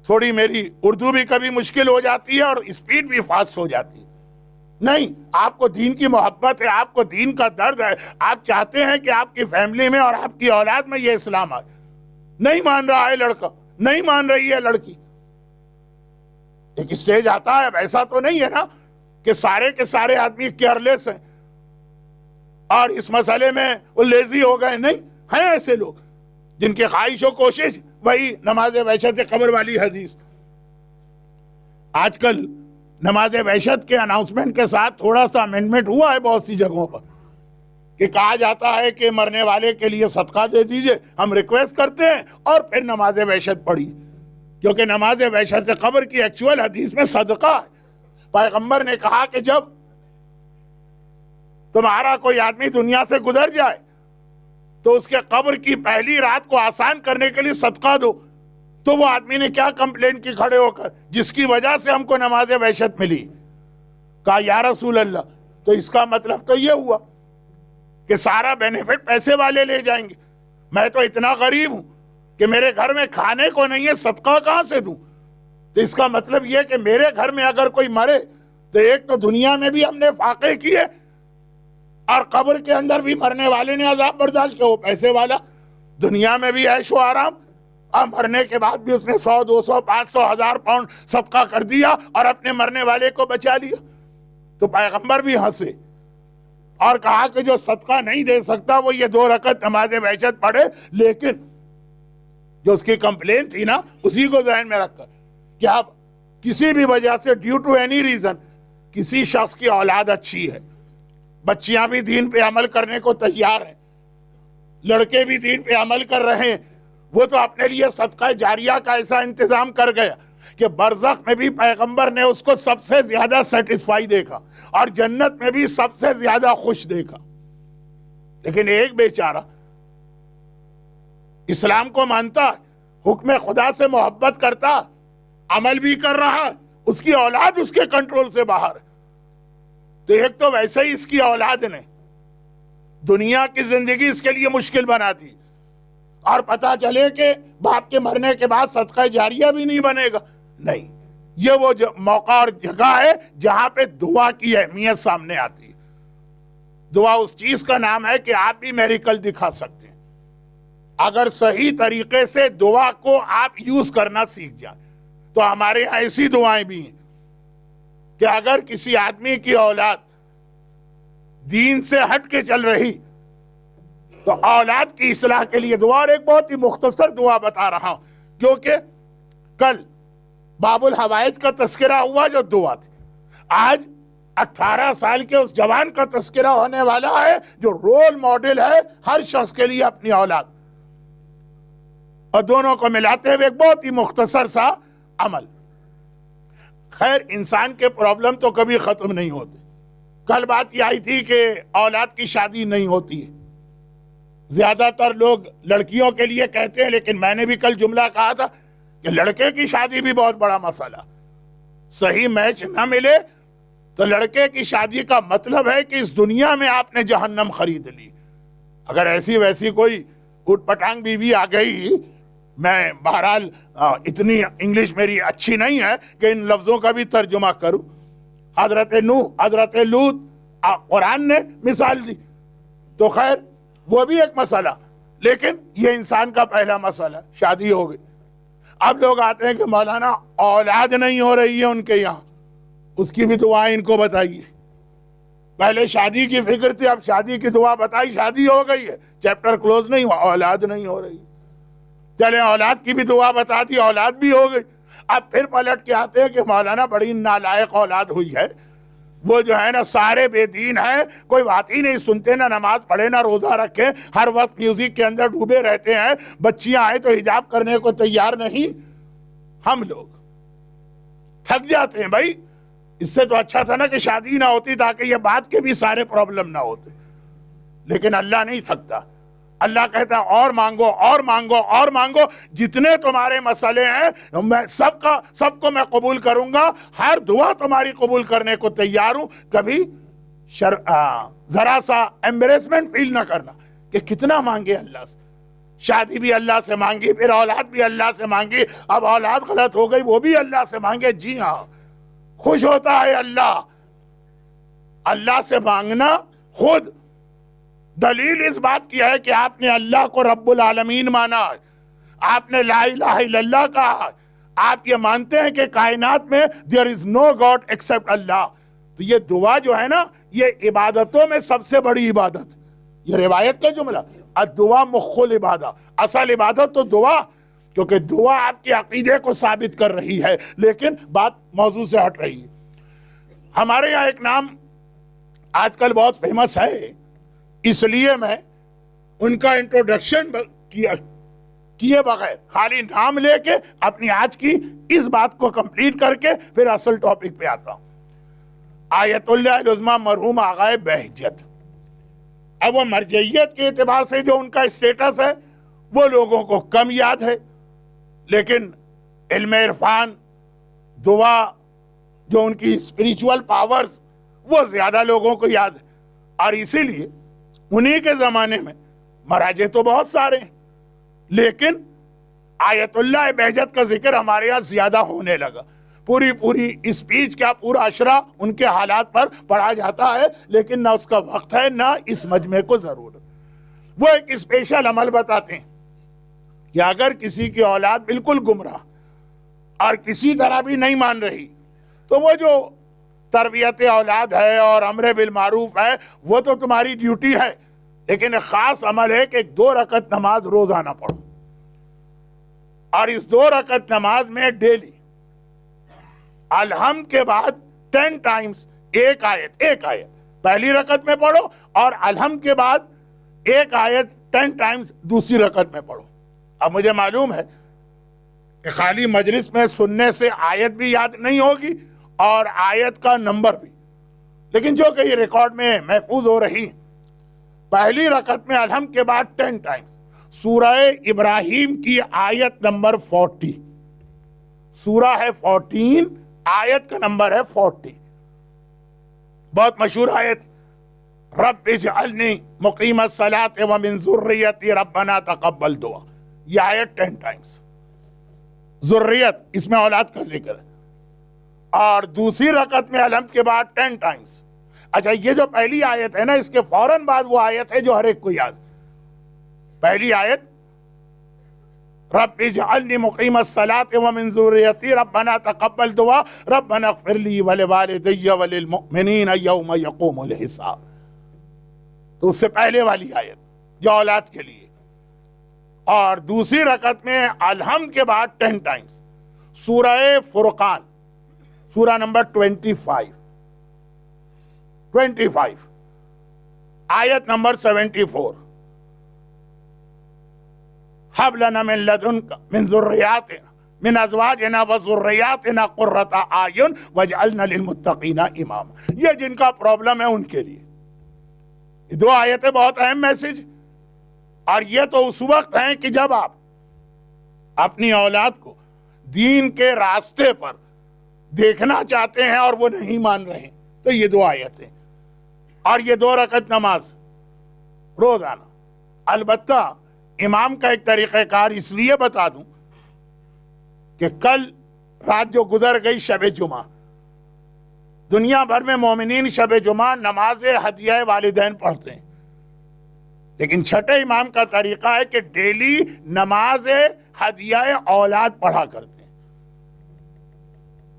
تھوڑی میری اردو بھی کبھی مشکل ہو جاتی ہے اور اسپیڈ بھی فاسٹ ہو جاتی ہے۔ نہیں، آپ کو دین کی محبت ہے، آپ کو دین کا درد ہے، آپ چاہتے ہیں کہ آپ کی فیملی میں اور آپ کی اولاد میں یہ اسلام آئے۔ نہیں مان رہا ہے لڑکا، نہیں مان رہی ہے لڑکی، ایک سٹیج آتا ہے۔ اب ایسا تو نہیں ہے نا کہ سارے کے سارے آدمی کیئرلیس ہیں اور اس مسئلے میں وہ لیزی ہو گئے، نہیں، ہیں ایسے لوگ جن کی خواہش و کوشش وہی نماز وحشت قبر والی حدیث۔ آج کل نماز وحشت کے اناؤنسمنٹ کے ساتھ تھوڑا سا امینڈمنٹ ہوا ہے بہت سی جگہوں پر کہ کہا جاتا ہے کہ مرنے والے کے لیے صدقہ دے دیجئے، ہم ریکویسٹ کرتے ہیں اور پھر نماز وحشت پڑھی، کیونکہ نماز وحشت قبر کی ایکچول حدیث میں صدقہ ہے۔ پیغمبر نے کہا کہ جب تمہارا کوئی آدمی دنیا سے گزر جائے تو اس کے قبر کی پہلی رات کو آسان کرنے کے لیے صدقہ دو۔ تو وہ آدمی نے کیا کمپلین کی کھڑے ہو کر، جس کی وجہ سے ہم کو نماز وحشت ملی؟ کہا یا رسول اللہ، تو اس کا مطلب تو یہ ہوا کہ سارا بینیفٹ پیسے والے لے جائیں گے، میں تو اتنا غریب ہوں کہ میرے گھر میں کھانے کو نہیں ہے، صدقہ کہاں سے دوں؟ تو اس کا مطلب یہ کہ میرے گھر میں اگر کوئی مرے تو ایک تو دنیا میں بھی ہم نے فاقے کیے اور قبر کے اندر بھی مرنے والے نے عذاب برداشت کیا، وہ پیسے والا دنیا میں بھی عیش و آرام، اور مرنے کے بعد بھی اس نے 100 200 500 1000 پاؤنڈ صدقہ کر دیا اور اپنے مرنے والے کو بچا لیا۔ تو پیغمبر بھی ہنسے اور کہا کہ جو صدقہ نہیں دے سکتا وہ یہ 2 رکعت نماز وحشت پڑھے، لیکن جو اس کی کمپلین تھی نا اسی کو ذہن میں رکھ کر کہ اب کسی بھی وجہ سے ڈیو ٹو اینی ریزن کسی شخص کی اولاد اچھی ہے، بچیاں بھی دین پہ عمل کرنے کو تیار ہیں، لڑکے بھی دین پہ عمل کر رہے ہیں، وہ تو اپنے لیے صدقہ جاریہ کا ایسا انتظام کر گیا کہ برزخ میں بھی پیغمبر نے اس کو سب سے زیادہ سیٹسفائی دیکھا اور جنت میں بھی سب سے زیادہ خوش دیکھا۔ لیکن ایک بیچارہ اسلام کو مانتا، حکم خدا سے محبت کرتا، عمل بھی کر رہا، اس کی اولاد اس کے کنٹرول سے باہر۔ تو ایک تو ویسے ہی اس کی اولاد نے دنیا کی زندگی اس کے لیے مشکل بنا دی، اور پتا چلے کہ باپ کے مرنے کے بعد صدقہ جاریہ بھی نہیں بنے گا۔ نہیں، یہ وہ موقع اور جگہ ہے جہاں پہ دعا کی اہمیت سامنے آتی ہے۔ دعا اس چیز کا نام ہے کہ آپ بھی میریکل دکھا سکتے ہیں اگر صحیح طریقے سے دعا کو آپ یوز کرنا سیکھ جائیں۔ تو ہمارے یہاں ایسی دعائیں بھی ہیں کہ اگر کسی آدمی کی اولاد دین سے ہٹ کے چل رہی تو اولاد کی اصلاح کے لیے دعا، اور ایک بہت ہی مختصر دعا بتا رہا ہوں کیونکہ کل باب الحوائج کا تذکرہ ہوا جو دعا تھی، آج 18 سال کے اس جوان کا تذکرہ ہونے والا ہے جو رول ماڈل ہے ہر شخص کے لیے اپنی اولاد، اور دونوں کو ملاتے ہوئے ایک بہت ہی مختصر سا عمل۔ خیر، انسان کے پرابلم تو کبھی ختم نہیں ہوتے۔ کل بات یہ آئی تھی کہ اولاد کی شادی نہیں ہوتی ہے، زیادہ تر لوگ لڑکیوں کے لیے کہتے ہیں، لیکن میں نے بھی کل جملہ کہا تھا کہ لڑکے کی شادی بھی بہت بڑا مسئلہ، صحیح میچ نہ ملے تو لڑکے کی شادی کا مطلب ہے کہ اس دنیا میں آپ نے جہنم خرید لی۔ اگر ایسی ویسی کوئی اٹھ پٹانگ بیوی آ گئی، میں بہرحال اتنی انگلش میری اچھی نہیں ہے کہ ان لفظوں کا بھی ترجمہ کروں، حضرت نوح، حضرت لوط، قرآن نے مثال دی، تو خیر وہ بھی ایک مسئلہ، لیکن یہ انسان کا پہلا مسئلہ، شادی ہو گئی۔ اب لوگ آتے ہیں کہ مولانا اولاد نہیں ہو رہی ہے ان کے یہاں، اس کی بھی دعائیں ان کو بتائیے۔ پہلے شادی کی فکر تھی، اب شادی کی دعا بتائی، شادی ہو گئی ہے، چیپٹر کلوز نہیں ہوا، اولاد نہیں ہو رہی، چلے اولاد کی بھی دعا بتا دی، اولاد بھی ہو گئی۔ اب پھر پلٹ کے آتے ہیں کہ مولانا بڑی نالائق اولاد ہوئی ہے، وہ جو ہے نا سارے بے دین ہیں، کوئی بات ہی نہیں سنتے، نہ نماز پڑھے نہ روزہ رکھے، ہر وقت میوزک کے اندر ڈوبے رہتے ہیں، بچیاں آئے تو حجاب کرنے کو تیار نہیں۔ ہم لوگ تھک جاتے ہیں بھائی، اس سے تو اچھا تھا نا کہ شادی نہ ہوتی تاکہ یہ بات کے بھی سارے پرابلم نہ ہوتے، لیکن اللہ نہیں تھکتا۔ اللہ کہتا ہے اور مانگو اور مانگو اور مانگو، جتنے تمہارے مسئلے ہیں میں سب کو میں قبول کروں گا، ہر دعا تمہاری قبول کرنے کو تیار ہوں۔ کبھی ذرا سا ایمبریسمنٹ فیل نہ کرنا کہ کتنا مانگے اللہ سے، شادی بھی اللہ سے مانگی، پھر اولاد بھی اللہ سے مانگی، اب اولاد غلط ہو گئی وہ بھی اللہ سے مانگے۔ جی ہاں، خوش ہوتا ہے اللہ سے مانگنا خود۔ دلیل اس بات کی ہے کہ آپ نے اللہ کو رب العالمین مانا ہے، آپ نے لا الہ الا اللہ کہا ہے، آپ یہ مانتے ہیں کہ کائنات میں there is no God except اللہ۔ تو یہ دعا جو ہے نا، یہ عبادتوں میں سب سے بڑی عبادت، یہ روایت کا جملہ، الدعا مخ العبادہ، اصل عبادت تو دعا، کیونکہ دعا آپ کے عقیدے کو ثابت کر رہی ہے۔ لیکن بات موضوع سے ہٹ رہی ہے۔ ہمارے یہاں ایک نام آج کل بہت فیمس ہے، اس لیے میں ان کا انٹروڈکشن کیے بغیر خالی نام لے کے اپنی آج کی اس بات کو کمپلیٹ کر کے پھر اصل ٹاپک پہ آتا ہوں۔ آیت اللہ العظمیٰ مرحوم آغائے بہجت۔ اب وہ مرجعیت کے اعتبار سے جو ان کا اسٹیٹس ہے وہ لوگوں کو کم یاد ہے، لیکن علم عرفان، دعا، جو ان کی اسپریچول پاورز، وہ زیادہ لوگوں کو یاد ہے۔ اور اسی لیے انہی کے زمانے میں مراجع تو بہت سارے ہیں، لیکن آیت اللہ بہجت کا ذکر ہمارے یہاں زیادہ ہونے لگا۔ پوری اسپیچ کا پورا اشرا ان کے حالات پر پڑھا جاتا ہے، لیکن نہ اس کا وقت ہے نہ اس مجمع کو ضرورت۔ وہ ایک اسپیشل عمل بتاتے ہیں کہ اگر کسی کی اولاد بالکل گمراہ اور کسی طرح بھی نہیں مان رہی، تو وہ جو تربیت اولاد ہے اور امر بالمعروف ہے وہ تو تمہاری ڈیوٹی ہے، لیکن ایک خاص عمل ہے کہ 2 رکعت نماز روزانہ پڑھو، اور اس 2 رکعت نماز میں ڈیلی الحمد کے بعد 10 ٹائمز ایک آیت پہلی رکعت میں پڑھو، اور الحمد کے بعد ایک آیت 10 ٹائمز دوسری رکعت میں پڑھو۔ اب مجھے معلوم ہے کہ خالی مجلس میں سننے سے آیت بھی یاد نہیں ہوگی اور آیت کا نمبر بھی، لیکن جو کہ یہ ریکارڈ میں محفوظ ہو رہی، پہلی رکعت میں الحمد کے بعد 10 ٹائمز سورہ ابراہیم کی آیت نمبر 40، سورہ ہے 14، آیت کا نمبر ہے 40، بہت مشہور آیت، رب اجعلنی مقیم الصلاۃ ومن ذریتی ربنا تقبل دعا، یہ آیت 10 ٹائمز، ذریت اس میں اولاد کا ذکر ہے، اور دوسری رکعت میں الحمد کے بعد 10 ٹائمز۔ اچھا، یہ جو پہلی آیت ہے نا، اس کے فوراً بعد وہ آیت ہے جو ہر ایک کو یاد، پہلی آیت رب اجعلنی مقیم الصلاۃ ومن ذریتی ربنا تقبل دعا ربنا اغفر لی ولوالدی وللمؤمنین یوم یقوم الحساب، تو اس سے پہلے والی آیت جو اولاد کے لیے، اور دوسری رکعت میں الحمد کے بعد 10 ٹائمز سورہ فرقان، سورہ نمبر 25 آیت نمبر 74، ہب لنا من لدنک من ذریاتنا من ازواجنا وذریاتنا قرۃ اعین واجعلنا للمتقین اماما۔ یہ جن کا پرابلم ہے ان کے لیے یہ 2 آیتیں بہت اہم میسج، اور یہ تو اس وقت ہیں کہ جب آپ اپنی اولاد کو دین کے راستے پر دیکھنا چاہتے ہیں اور وہ نہیں مان رہے، تو یہ 2 آیتیں، اور یہ 2 رکعت نماز روزانہ۔ البتہ امام کا ایک طریقہ کار اس لیے بتا دوں کہ کل رات جو گزر گئی شب جمعہ، دنیا بھر میں مومنین شب جمعہ نماز ہدیہ والدین پڑھتے ہیں، لیکن چھٹے امام کا طریقہ ہے کہ ڈیلی نماز ہدیہ اولاد پڑھا کرتے ہیں،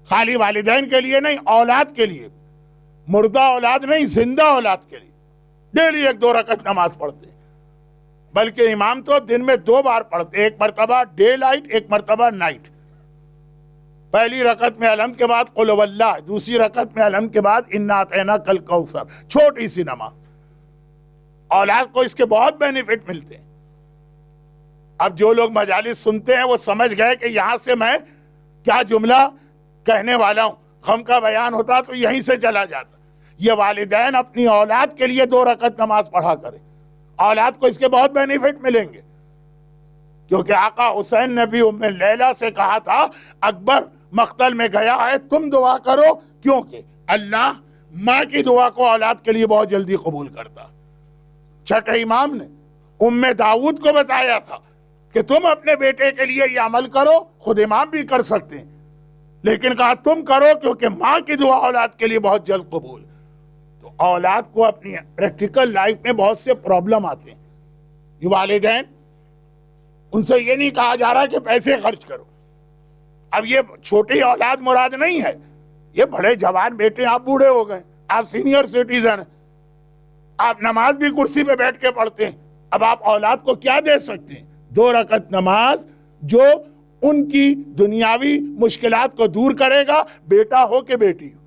خالی والدین کے لیے نہیں، اولاد کے لیے، مردہ اولاد نہیں، زندہ اولاد کے لیے ڈیلی 1-2 رکعت نماز پڑھتے ہیں، بلکہ امام تو دن میں 2 بار پڑھتے، ایک مرتبہ ڈے لائٹ، ایک مرتبہ نائٹ، پہلی رکعت میں الحمد کے بعد قل واللہ، دوسری رکعت میں الحمد کے بعد انا اعطیناک الکوثر، چھوٹی سی نماز. اولاد کو اس کے بہت بینیفٹ ملتے ہیں. اب جو لوگ مجالس سنتے ہیں وہ سمجھ گئے کہ یہاں سے میں کیا جملہ کہنے والا ہوں، غم کا بیان ہوتا تو یہیں سے چلا جاتا. یہ والدین اپنی اولاد کے لیے 2 رکعت نماز پڑھا کرے، اولاد کو اس کے بہت بینیفٹ ملیں گے. کیونکہ آقا حسین نے بھی ام لیلہ سے کہا تھا اکبر مقتل میں گیا ہے، تم دعا کرو، کیونکہ اللہ ماں کی دعا کو اولاد کے لیے بہت جلدی قبول کرتا. چھٹے امام نے ام داؤد کو بتایا تھا کہ تم اپنے بیٹے کے لیے یہ عمل کرو، خود امام بھی کر سکتے ہیں، لیکن کہا تم کرو کیونکہ ماں کی دعا اولاد کے لیے بہت جلد قبول. تو اولاد کو اپنی پریکٹیکل لائف میں بہت سے پرابلم آتے ہیں. یہ والدین، ان سے یہ نہیں کہا جا رہا کہ پیسے خرچ کرو. اب یہ چھوٹی اولاد مراد نہیں ہے، یہ بڑے جوان بیٹے، آپ بوڑھے ہو گئے، آپ سینئر سٹیزن ہیں، آپ نماز بھی کرسی پہ بیٹھ کے پڑھتے ہیں. اب آپ اولاد کو کیا دے سکتے ہیں؟ 2 رکعت نماز جو ان کی دنیاوی مشکلات کو دور کرے گا، بیٹا ہو کہ بیٹی ہو.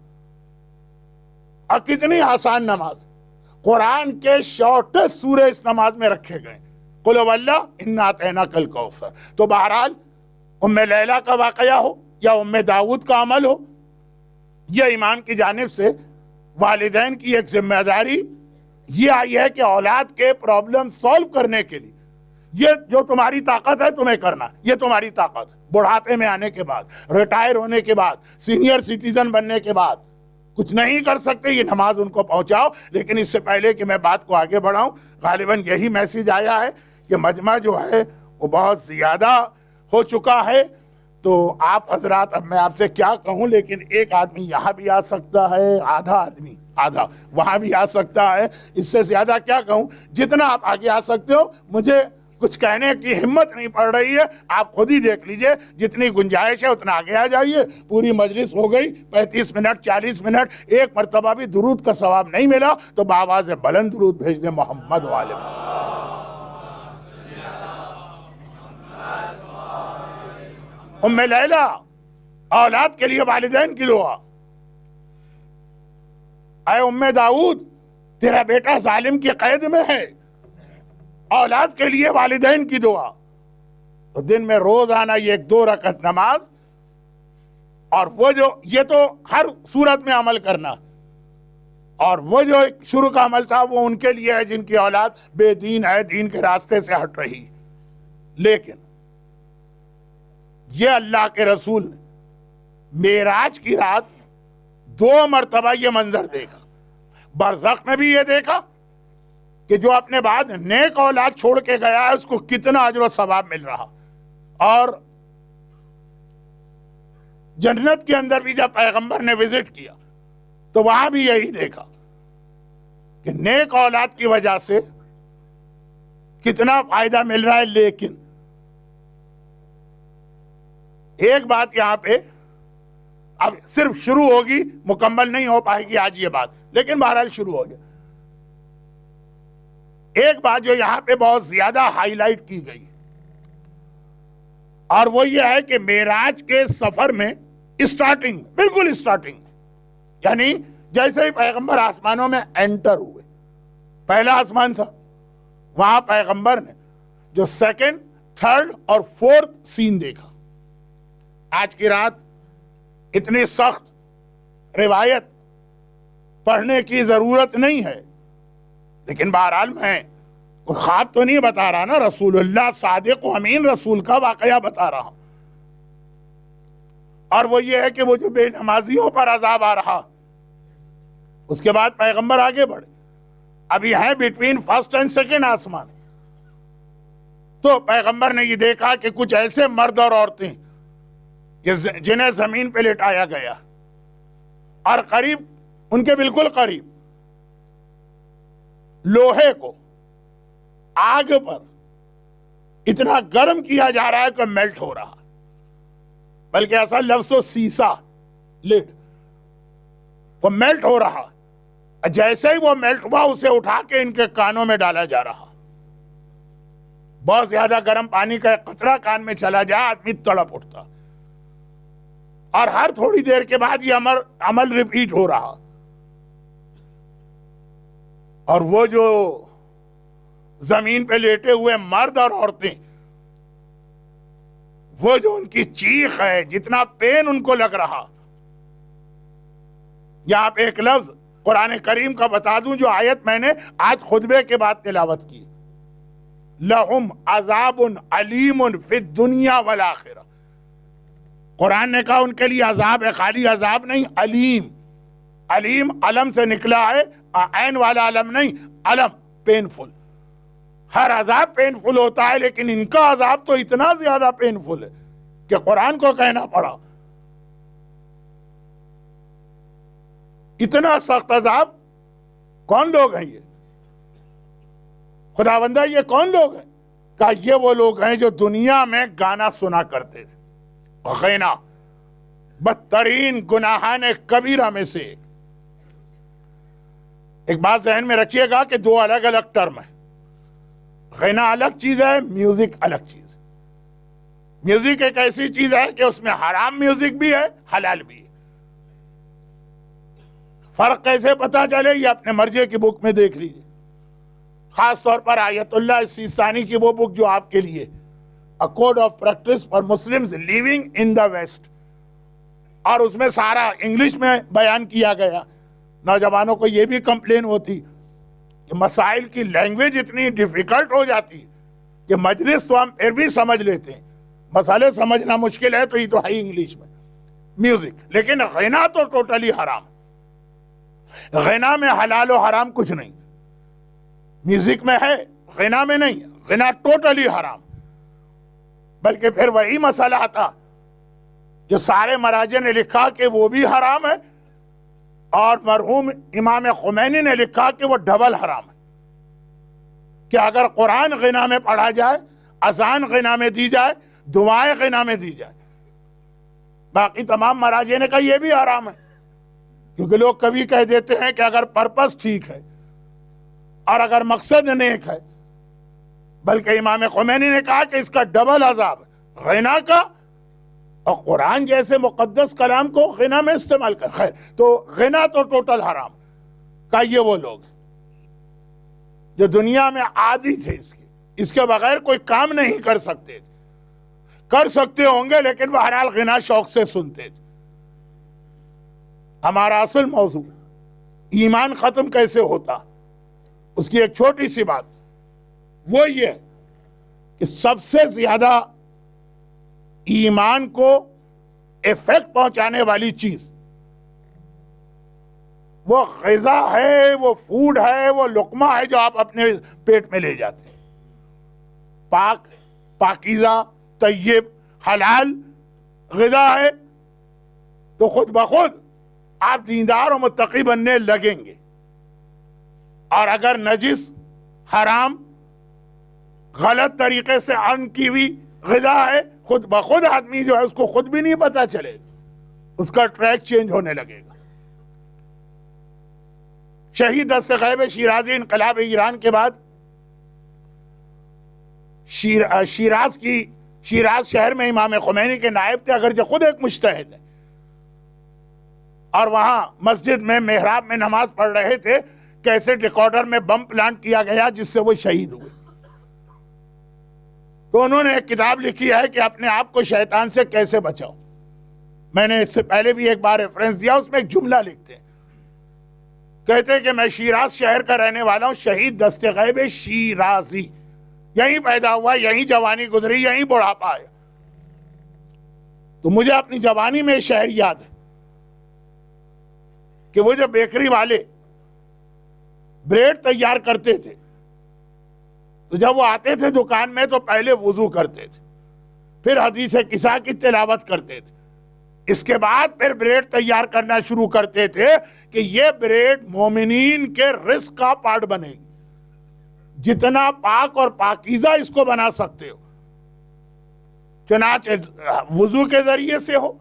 اور کتنی آسان نماز، قرآن کے شارٹسٹ سورے اس نماز میں رکھے گئے، قل واللہ انا اعطیناک الکوثر. تو بہرحال ام لیلہ کا واقعہ ہو یا ام داؤد کا عمل ہو، یہ امام کی جانب سے والدین کی ایک ذمہ داری یہ آئی ہے کہ اولاد کے پرابلم سولو کرنے کے لیے یہ جو تمہاری طاقت ہے تمہیں کرنا، یہ تمہاری طاقت ہے. بڑھاپے میں آنے کے بعد، ریٹائر ہونے کے بعد، سینئر سٹیزن بننے کے بعد کچھ نہیں کر سکتے، یہ نماز ان کو پہنچاؤ. لیکن اس سے پہلے کہ میں بات کو آگے بڑھاؤں، غالباً یہی میسیج آیا ہے کہ مجمع جو ہے وہ بہت زیادہ ہو چکا ہے. تو آپ حضرات، اب میں آپ سے کیا کہوں، لیکن ایک آدمی یہاں بھی آ سکتا ہے، آدھا وہاں بھی آ سکتا ہے. اس سے زیادہ کیا کہوں، جتنا آپ آگے آ سکتے ہو. مجھے کچھ کہنے کی ہمت نہیں پڑ رہی ہے، آپ خود ہی دیکھ لیجئے، جتنی گنجائش ہے اتنا آگے آ جائیے. پوری مجلس ہو گئی 35 منٹ 40 منٹ، ایک مرتبہ بھی درود کا ثواب نہیں ملا تو بآواز بلند درود بھیج دیں محمد والے. ام لیلہ، اولاد کے لیے والدین کی دعا. اے ام داؤد، تیرا بیٹا ظالم کی قید میں ہے، اولاد کے لیے والدین کی دعا. تو دن میں روزانہ یہ 2 رکعت نماز، اور وہ جو یہ تو ہر صورت میں عمل کرنا، اور وہ جو ایک شروع کا عمل تھا وہ ان کے لیے ہے جن کی اولاد بے دین ہے، دین کے راستے سے ہٹ رہی. لیکن یہ اللہ کے رسول نے معراج کی رات 2 مرتبہ یہ منظر دیکھا. برزخ میں بھی یہ دیکھا کہ جو اپنے بعد نیک اولاد چھوڑ کے گیا ہے اس کو کتنا اجر و ثواب مل رہا. اور جنت کے اندر بھی جب پیغمبر نے وزٹ کیا تو وہاں بھی یہی دیکھا کہ نیک اولاد کی وجہ سے کتنا فائدہ مل رہا ہے. لیکن ایک بات یہاں پہ اب صرف شروع ہوگی، مکمل نہیں ہو پائے گی آج یہ بات، لیکن بہرحال شروع ہو گیا. ایک بات جو یہاں پہ بہت زیادہ ہائی لائٹ کی گئی اور وہ یہ ہے کہ معراج کے سفر میں اسٹارٹنگ، بالکل اسٹارٹنگ، یعنی جیسے ہی پیغمبر آسمانوں میں انٹر ہوئے، پہلا آسمان تھا، وہاں پیغمبر نے جو 2nd 3rd اور 4th سین دیکھا. آج کی رات اتنی سخت روایت پڑھنے کی ضرورت نہیں ہے، لیکن بہرحال میں کوئی خواب تو نہیں بتا رہا نا، رسول اللہ صادق و امین رسول کا واقعہ بتا رہا ہوں. اور وہ یہ ہے کہ وہ جو بے نمازیوں پر عذاب آ رہا، اس کے بعد پیغمبر آگے بڑھے. ابھی ہیں بٹوین 1st and 2nd آسمان. تو پیغمبر نے یہ دیکھا کہ کچھ ایسے مرد اور عورتیں جنہیں زمین پہ لٹایا گیا، اور قریب ان کے بالکل قریب لوہے کو آگ پر اتنا گرم کیا جا رہا ہے کہ میلٹ ہو رہا، بلکہ ایسا لفظ تو سیسا لڈ، وہ میلٹ ہو رہا. جیسے ہی وہ میلٹ ہوا اسے اٹھا کے ان کے کانوں میں ڈالا جا رہا. بہت زیادہ گرم پانی کا ایک قطرہ کان میں چلا جائے آدمی تڑپ اٹھتا. اور ہر تھوڑی دیر کے بعد یہ عمل ریپیٹ ہو رہا. اور وہ جو زمین پہ لیٹے ہوئے مرد اور عورتیں، وہ جو ان کی چیخ ہے، جتنا پین ان کو لگ رہا. یہاں پہ ایک لفظ قرآن کریم کا بتا دوں جو آیت میں نے آج خطبے کے بعد تلاوت کی، لَهُمْ عَذَابٌ عَلِيمٌ فِي الدُّنْيَا وَالْآخِرَةِ. قرآن نے کہا ان کے لیے عذاب ہے، خالی عذاب نہیں، علیم. علیم علم سے نکلا ہے، عین والا علم نہیں، علم پینفل. ہر عذاب پینفل ہوتا ہے، لیکن ان کا عذاب تو اتنا زیادہ پینفل ہے کہ قرآن کو کہنا پڑا. اتنا سخت عذاب. کون لوگ ہیں یہ؟ خداوندہ یہ کون لوگ ہیں؟ کہا یہ وہ لوگ ہیں جو دنیا میں گانا سنا کرتے تھے. غینا بدترین گناہان کبیرہ میں سے ایک بات ذہن میں رکھیے گا کہ دو الگ الگ ٹرم ہیں. غنا الگ چیز ہے، میوزک الگ چیز. میوزک ایک ایسی چیز ہے کہ اس میں حرام میوزک بھی ہے، حلال بھی ہے. فرق کیسے پتا چلے؟ یہ اپنے مرجع کی بک میں دیکھ لیجیے. خاص طور پر آیت اللہ السیستانی کی وہ بک جو آپ کے لیے A Code of Practice for Muslims Living in the West، اور اس میں سارا انگلش میں بیان کیا گیا. نوجوانوں کو یہ بھی کمپلین ہوتی کہ مسائل کی لینگویج اتنی ڈیفیکلٹ ہو جاتی کہ مجلس تو ہم پھر بھی سمجھ لیتے ہیں، مسئلے سمجھنا مشکل ہے تو یہ تو ہے انگلش میں. میوزک. لیکن غنا تو ٹوٹلی حرام. غنا میں حلال و حرام کچھ نہیں. میوزک میں ہے، غنا میں نہیں. غنا ٹوٹلی حرام. بلکہ پھر وہی مسئلہ آتا جو سارے مراجع نے لکھا کہ وہ بھی حرام ہے، اور مرحوم امام خمینی نے لکھا کہ وہ ڈبل حرام ہے. کہ اگر قرآن غنا میں پڑھا جائے، اذان غنا میں دی جائے، دعائیں غنا میں دی جائے. باقی تمام مراجع نے کہا یہ بھی حرام ہے. کیونکہ لوگ کبھی کہہ دیتے ہیں کہ اگر پرپس ٹھیک ہے اور اگر مقصد نیک ہے. بلکہ امام خمینی نے کہا کہ اس کا ڈبل عذاب ہے، غنا کا اور قرآن جیسے مقدس کلام کو غنا میں استعمال کر. خیر، تو غنا تو ٹوٹل حرام. کہا یہ وہ لوگ جو دنیا میں عادی تھے اس کے بغیر کوئی کام نہیں کر سکتے. کر سکتے ہوں گے لیکن بہرحال غنا شوق سے سنتے تھے. ہمارا اصل موضوع ایمان ختم کیسے ہوتا، اس کی ایک چھوٹی سی بات وہ یہ کہ سب سے زیادہ ایمان کو ایفیکٹ پہنچانے والی چیز وہ غذا ہے، وہ فوڈ ہے، وہ لقمہ ہے جو آپ اپنے پیٹ میں لے جاتے ہیں. پاک، پاکیزہ، طیب، حلال غذا ہے تو خود بخود آپ دیندار و متقی بننے لگیں گے. اور اگر نجس، حرام، غلط طریقے سے ارن کی ہوئی غذا ہے، خود بخود آدمی جو ہے اس کو خود بھی نہیں پتا چلے، اس کا ٹریک چینج ہونے لگے گا. شہید دست غیب شیرازی انقلاب ایران کے بعد شیراز شہر میں امام خمینی کے نائب تھے، اگرچہ خود ایک مجتہد ہے، اور وہاں مسجد میں محراب میں نماز پڑھ رہے تھے. کیسٹ ریکارڈر میں بم پلانٹ کیا گیا جس سے وہ شہید ہوئے. تو انہوں نے ایک کتاب لکھی ہے کہ اپنے آپ کو شیطان سے کیسے بچاؤ. میں نے اس سے پہلے بھی ایک بار ریفرنس دیا. اس میں ایک جملہ لکھتے ہیں، کہتے ہیں کہ میں شیراز شہر کا رہنے والا ہوں، شہید دست غیب شیرازی. یہیں پیدا ہوا، یہیں جوانی گزری، یہیں بڑھاپا آیا. تو مجھے اپنی جوانی میں شہر یاد ہے کہ وہ جو بیکری والے بریڈ تیار کرتے تھے تو جب وہ آتے تھے دکان میں تو پہلے وضو کرتے تھے، پھر حدیث قصہ کی تلاوت کرتے تھے، اس کے بعد پھر بریڈ تیار کرنا شروع کرتے تھے کہ یہ بریڈ مومنین کے رزق کا پارٹ بنے گی. جتنا پاک اور پاکیزہ اس کو بنا سکتے ہو، چنانچہ وضو کے ذریعے سے ہو،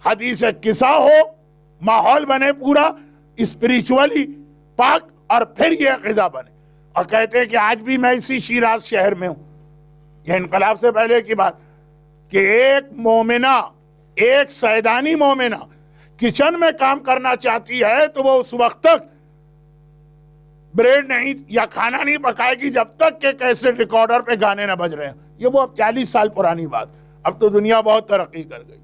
حدیث قصہ ہو، ماحول بنے پورا اسپریچولی پاک، اور پھر یہ غذا بنے. اور کہتے ہیں کہ آج بھی میں اسی شیراز شہر میں ہوں. یہ انقلاب سے پہلے کی بات کہ ایک مومنہ ایک سیدانی مومنہ کچن میں کام کرنا چاہتی ہے تو وہ اس وقت تک بریڈ نہیں یا کھانا نہیں پکائے گی جب تک کہ کیسٹ ریکارڈر پہ گانے نہ بج رہے ہیں. یہ وہ اب 40 سال پرانی بات. اب تو دنیا بہت ترقی کر گئی.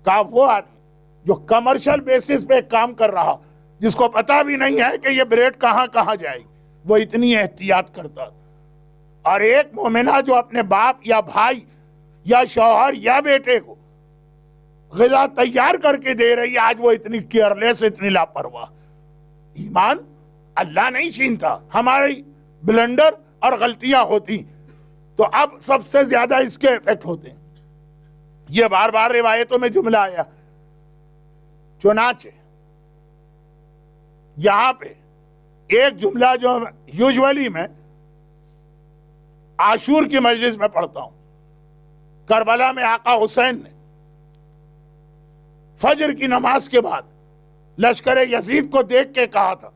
کہا وہ آدمی جو کمرشل بیسس پہ کام کر رہا, جس کو پتا بھی نہیں ہے کہ یہ بریڈ کہاں کہاں جائے گی, وہ اتنی احتیاط کرتا. اور ایک مومنہ جو اپنے باپ یا بھائی یا شوہر یا بیٹے کو غذا تیار کر کے دے رہی ہے, آج وہ اتنی کیئرلیس, اتنی لاپرواہ. ایمان اللہ نہیں چھینتا, ہماری بلنڈر اور غلطیاں ہوتی تو اب سب سے زیادہ اس کے ایفیکٹ ہوتے ہیں. یہ بار بار روایتوں میں جملہ آیا. چنانچہ یہاں پہ ایک جملہ جو یوجولی میں عاشور کی مجلس میں پڑھتا ہوں, کربلا میں آقا حسین نے فجر کی نماز کے بعد لشکر یزید کو دیکھ کے کہا تھا.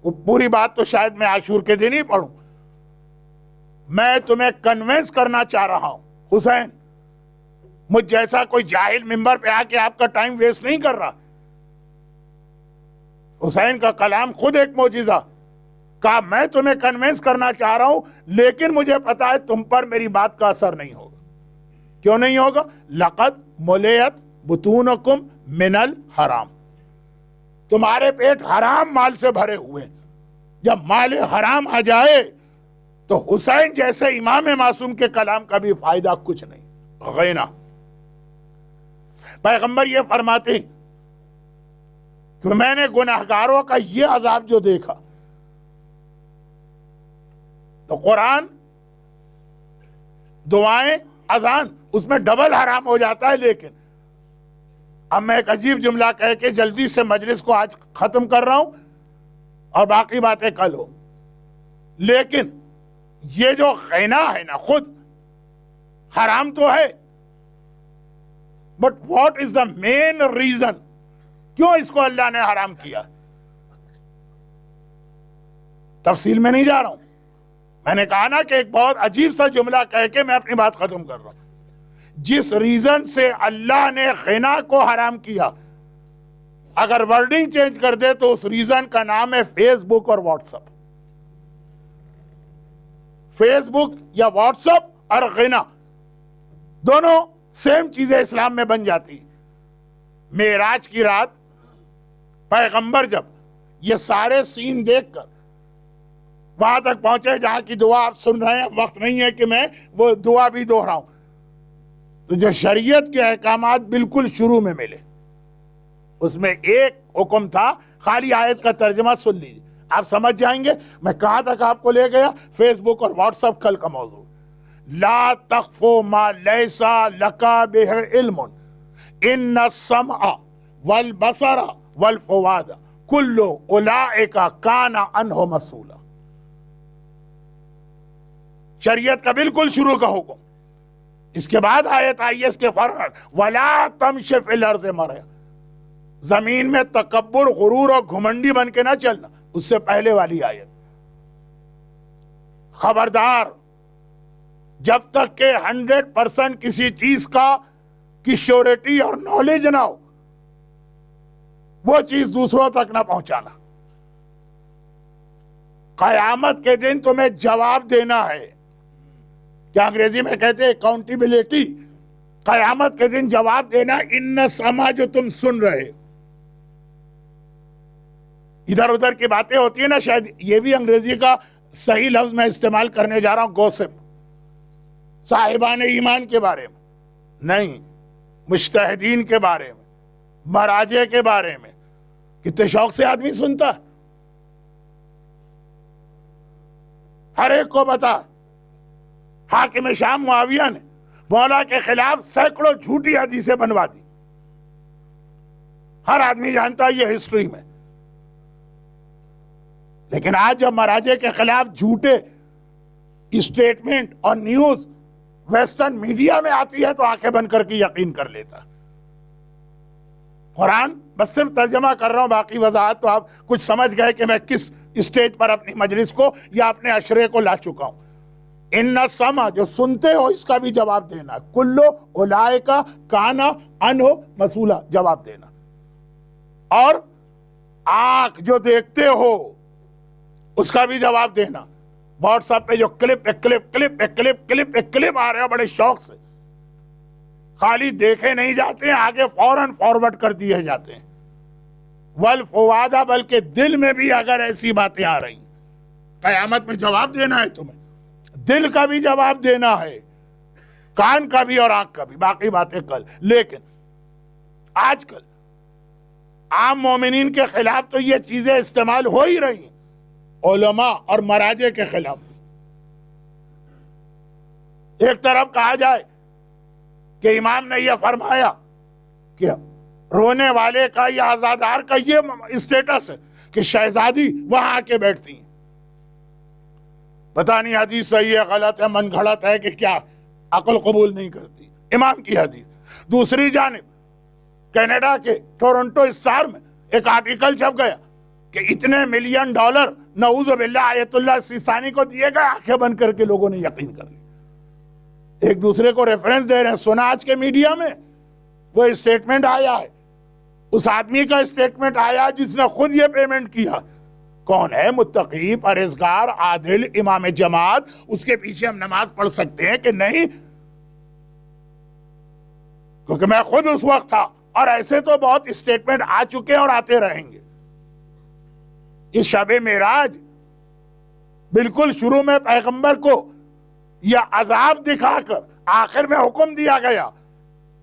وہ پوری بات تو شاید میں عاشور کے دن ہی پڑھوں. میں تمہیں کنونس کرنا چاہ رہا ہوں حسین, مجھ جیسا کوئی جاہل ممبر پہ آ کے آپ کا ٹائم ویسٹ نہیں کر رہا. حسین کا کلام خود ایک معجزہ. کہا میں تمہیں کنونس کرنا چاہ رہا ہوں لیکن مجھے پتا ہے تم پر میری بات کا اثر نہیں ہوگا. کیوں نہیں ہوگا؟ لقد ملیت بطونکم من الحرام, تمہارے پیٹ حرام مال سے بھرے ہوئے. جب مال حرام آ جائے تو حسین جیسے امام معصوم کے کلام کا بھی فائدہ کچھ نہیں. غینا پیغمبر یہ فرماتے کہ میں نے گناہگاروں کا یہ عذاب جو دیکھا, تو قرآن, دعائیں, اذان اس میں ڈبل حرام ہو جاتا ہے. لیکن اب میں ایک عجیب جملہ کہہ کے جلدی سے مجلس کو آج ختم کر رہا ہوں اور باقی باتیں کل ہو. لیکن یہ جو غنا ہے نا, خود حرام تو ہے, but what is the main reason, کیوں اس کو اللہ نے حرام کیا؟ تفصیل میں نہیں جا رہا ہوں. میں نے کہا نا کہ ایک بہت عجیب سا جملہ کہہ کے میں اپنی بات ختم کر رہا ہوں. جس ریزن سے اللہ نے غنا کو حرام کیا, اگر ورڈنگ چینج کر دے تو اس ریزن کا نام ہے فیس بک اور واٹس ایپ. فیس بک یا واٹس ایپ اور غنا دونوں سیم چیزیں اسلام میں بن جاتی. معراج کی رات پیغمبر جب یہ سارے سین دیکھ کر وہاں تک پہنچے جہاں کی دعا آپ سن رہے ہیں, وقت نہیں ہے کہ میں وہ دعا بھی دوہراؤں, تو جو شریعت کے احکامات بالکل شروع میں ملے اس میں ایک حکم تھا, خالی آیت کا ترجمہ سن لیجیے آپ سمجھ جائیں گے میں کہاں تک آپ کو لے گیا. فیس بک اور واٹس ایپ کل کا موضوع. لا تخف ما لیس لک بہ علم ان السمع والبصر والفؤاد کل اولئک کان عنہ مسئولا. شریعت کا بالکل شروع کا حکم. اس کے بعد آیت آئی ہے اس کے فرق, وَلَا تَمْشِ فِي الْأَرْضِ مَرَحًا, زمین میں تکبر, غرور اور گھمنڈی بن کے نہ چلنا. اس سے پہلے والی آیت, خبردار جب تک کہ 100% کسی چیز کی شیورٹی اور نالج نہ ہو وہ چیز دوسروں تک نہ پہنچانا. قیامت کے دن تمہیں جواب دینا ہے, کیا انگریزی میں کہتے ہیں اکاؤنٹیبلٹی. قیامت کے دن جواب دینا. ان سما جو تم سن رہے, ادھر ادھر کی باتیں ہوتی ہیں نا, شاید یہ بھی انگریزی کا صحیح لفظ میں استعمال کرنے جا رہا ہوں, گوسپ, صاحبان ایمان کے بارے میں نہیں, مجتہدین کے بارے میں, مراجع کے بارے میں. کتنے شوق سے آدمی سنتا ہے, ہر ایک کو بتا. حاکم شام معاویہ نے مولا کے خلاف سینکڑوں جھوٹی حدیثیں بنوا دی, ہر آدمی جانتا ہے یہ ہسٹری میں. لیکن آج جب مراجع کے خلاف جھوٹے اسٹیٹمنٹ اور نیوز ویسٹرن میڈیا میں آتی ہے تو آنکھیں بند کر کے یقین کر لیتا. قرآن بس صرف ترجمہ کر رہا ہوں, باقی وضاحت تو آپ کچھ سمجھ گئے کہ میں کس اسٹیج پر اپنی مجلس کو یا اپنے عشرے کو لا چکا ہوں. ان سما جو سنتے ہو اس کا بھی جواب دینا، کلو اولائکا کانا انہو مسئولا جواب دینا، اور آنکھ جو دیکھتے ہو اس کا بھی جواب دینا۔ واٹس ایپ پہ جو کلپ آ رہے ہیں بڑے شوق سے، خالی دیکھے نہیں جاتے ہیں، آگے فوراً فارورڈ کر دیے جاتے ہیں۔ والفوادہ، بلکہ دل میں بھی اگر ایسی باتیں آ رہی ہیں، قیامت میں جواب دینا ہے تمہیں، دل کا بھی جواب دینا ہے، کان کا بھی اور آنکھ کا بھی، باقی باتیں کل۔ لیکن آج کل عام مومنین کے خلاف تو یہ چیزیں استعمال ہو ہی رہی ہیں، علماء اور مراجع کے خلاف۔ ایک طرف کہا جائے کہ امام نے یہ فرمایا کہ رونے والے کا یا عزادار کا یہ اسٹیٹس ہے کہ شہزادی وہاں آ کے بیٹھتی ہیں، پتہ نہیں حدیث صحیح ہے غلط ہے من گھڑت ہے کہ کیا، عقل قبول نہیں کرتی امام کی حدیث۔ دوسری جانب کینیڈا کے ٹورنٹو اسٹار میں ایک آرٹیکل چھپ گیا کہ اتنے ملین ڈالر نعوذ باللہ آیت اللہ سیستانی کو دیے گئے، آنکھیں بند کر کے لوگوں نے یقین کر لی، ایک دوسرے کو ریفرنس دے رہے ہیں۔ سنا آج کے میڈیا میں وہ اسٹیٹمنٹ آیا ہے، اس آدمی کا اسٹیٹمنٹ آیا جس نے خود یہ پیمنٹ کیا۔ کون ہے؟ متقی، پرہیزگار، عادل، امام جماعت، اس کے پیچھے ہم نماز پڑھ سکتے ہیں کہ نہیں؟ کیونکہ میں خود اس وقت تھا، اور ایسے تو بہت اسٹیٹمنٹ آ چکے اور آتے رہیں گے۔ اس شب معراج بالکل شروع میں پیغمبر کو یہ عذاب دکھا کر آخر میں حکم دیا گیا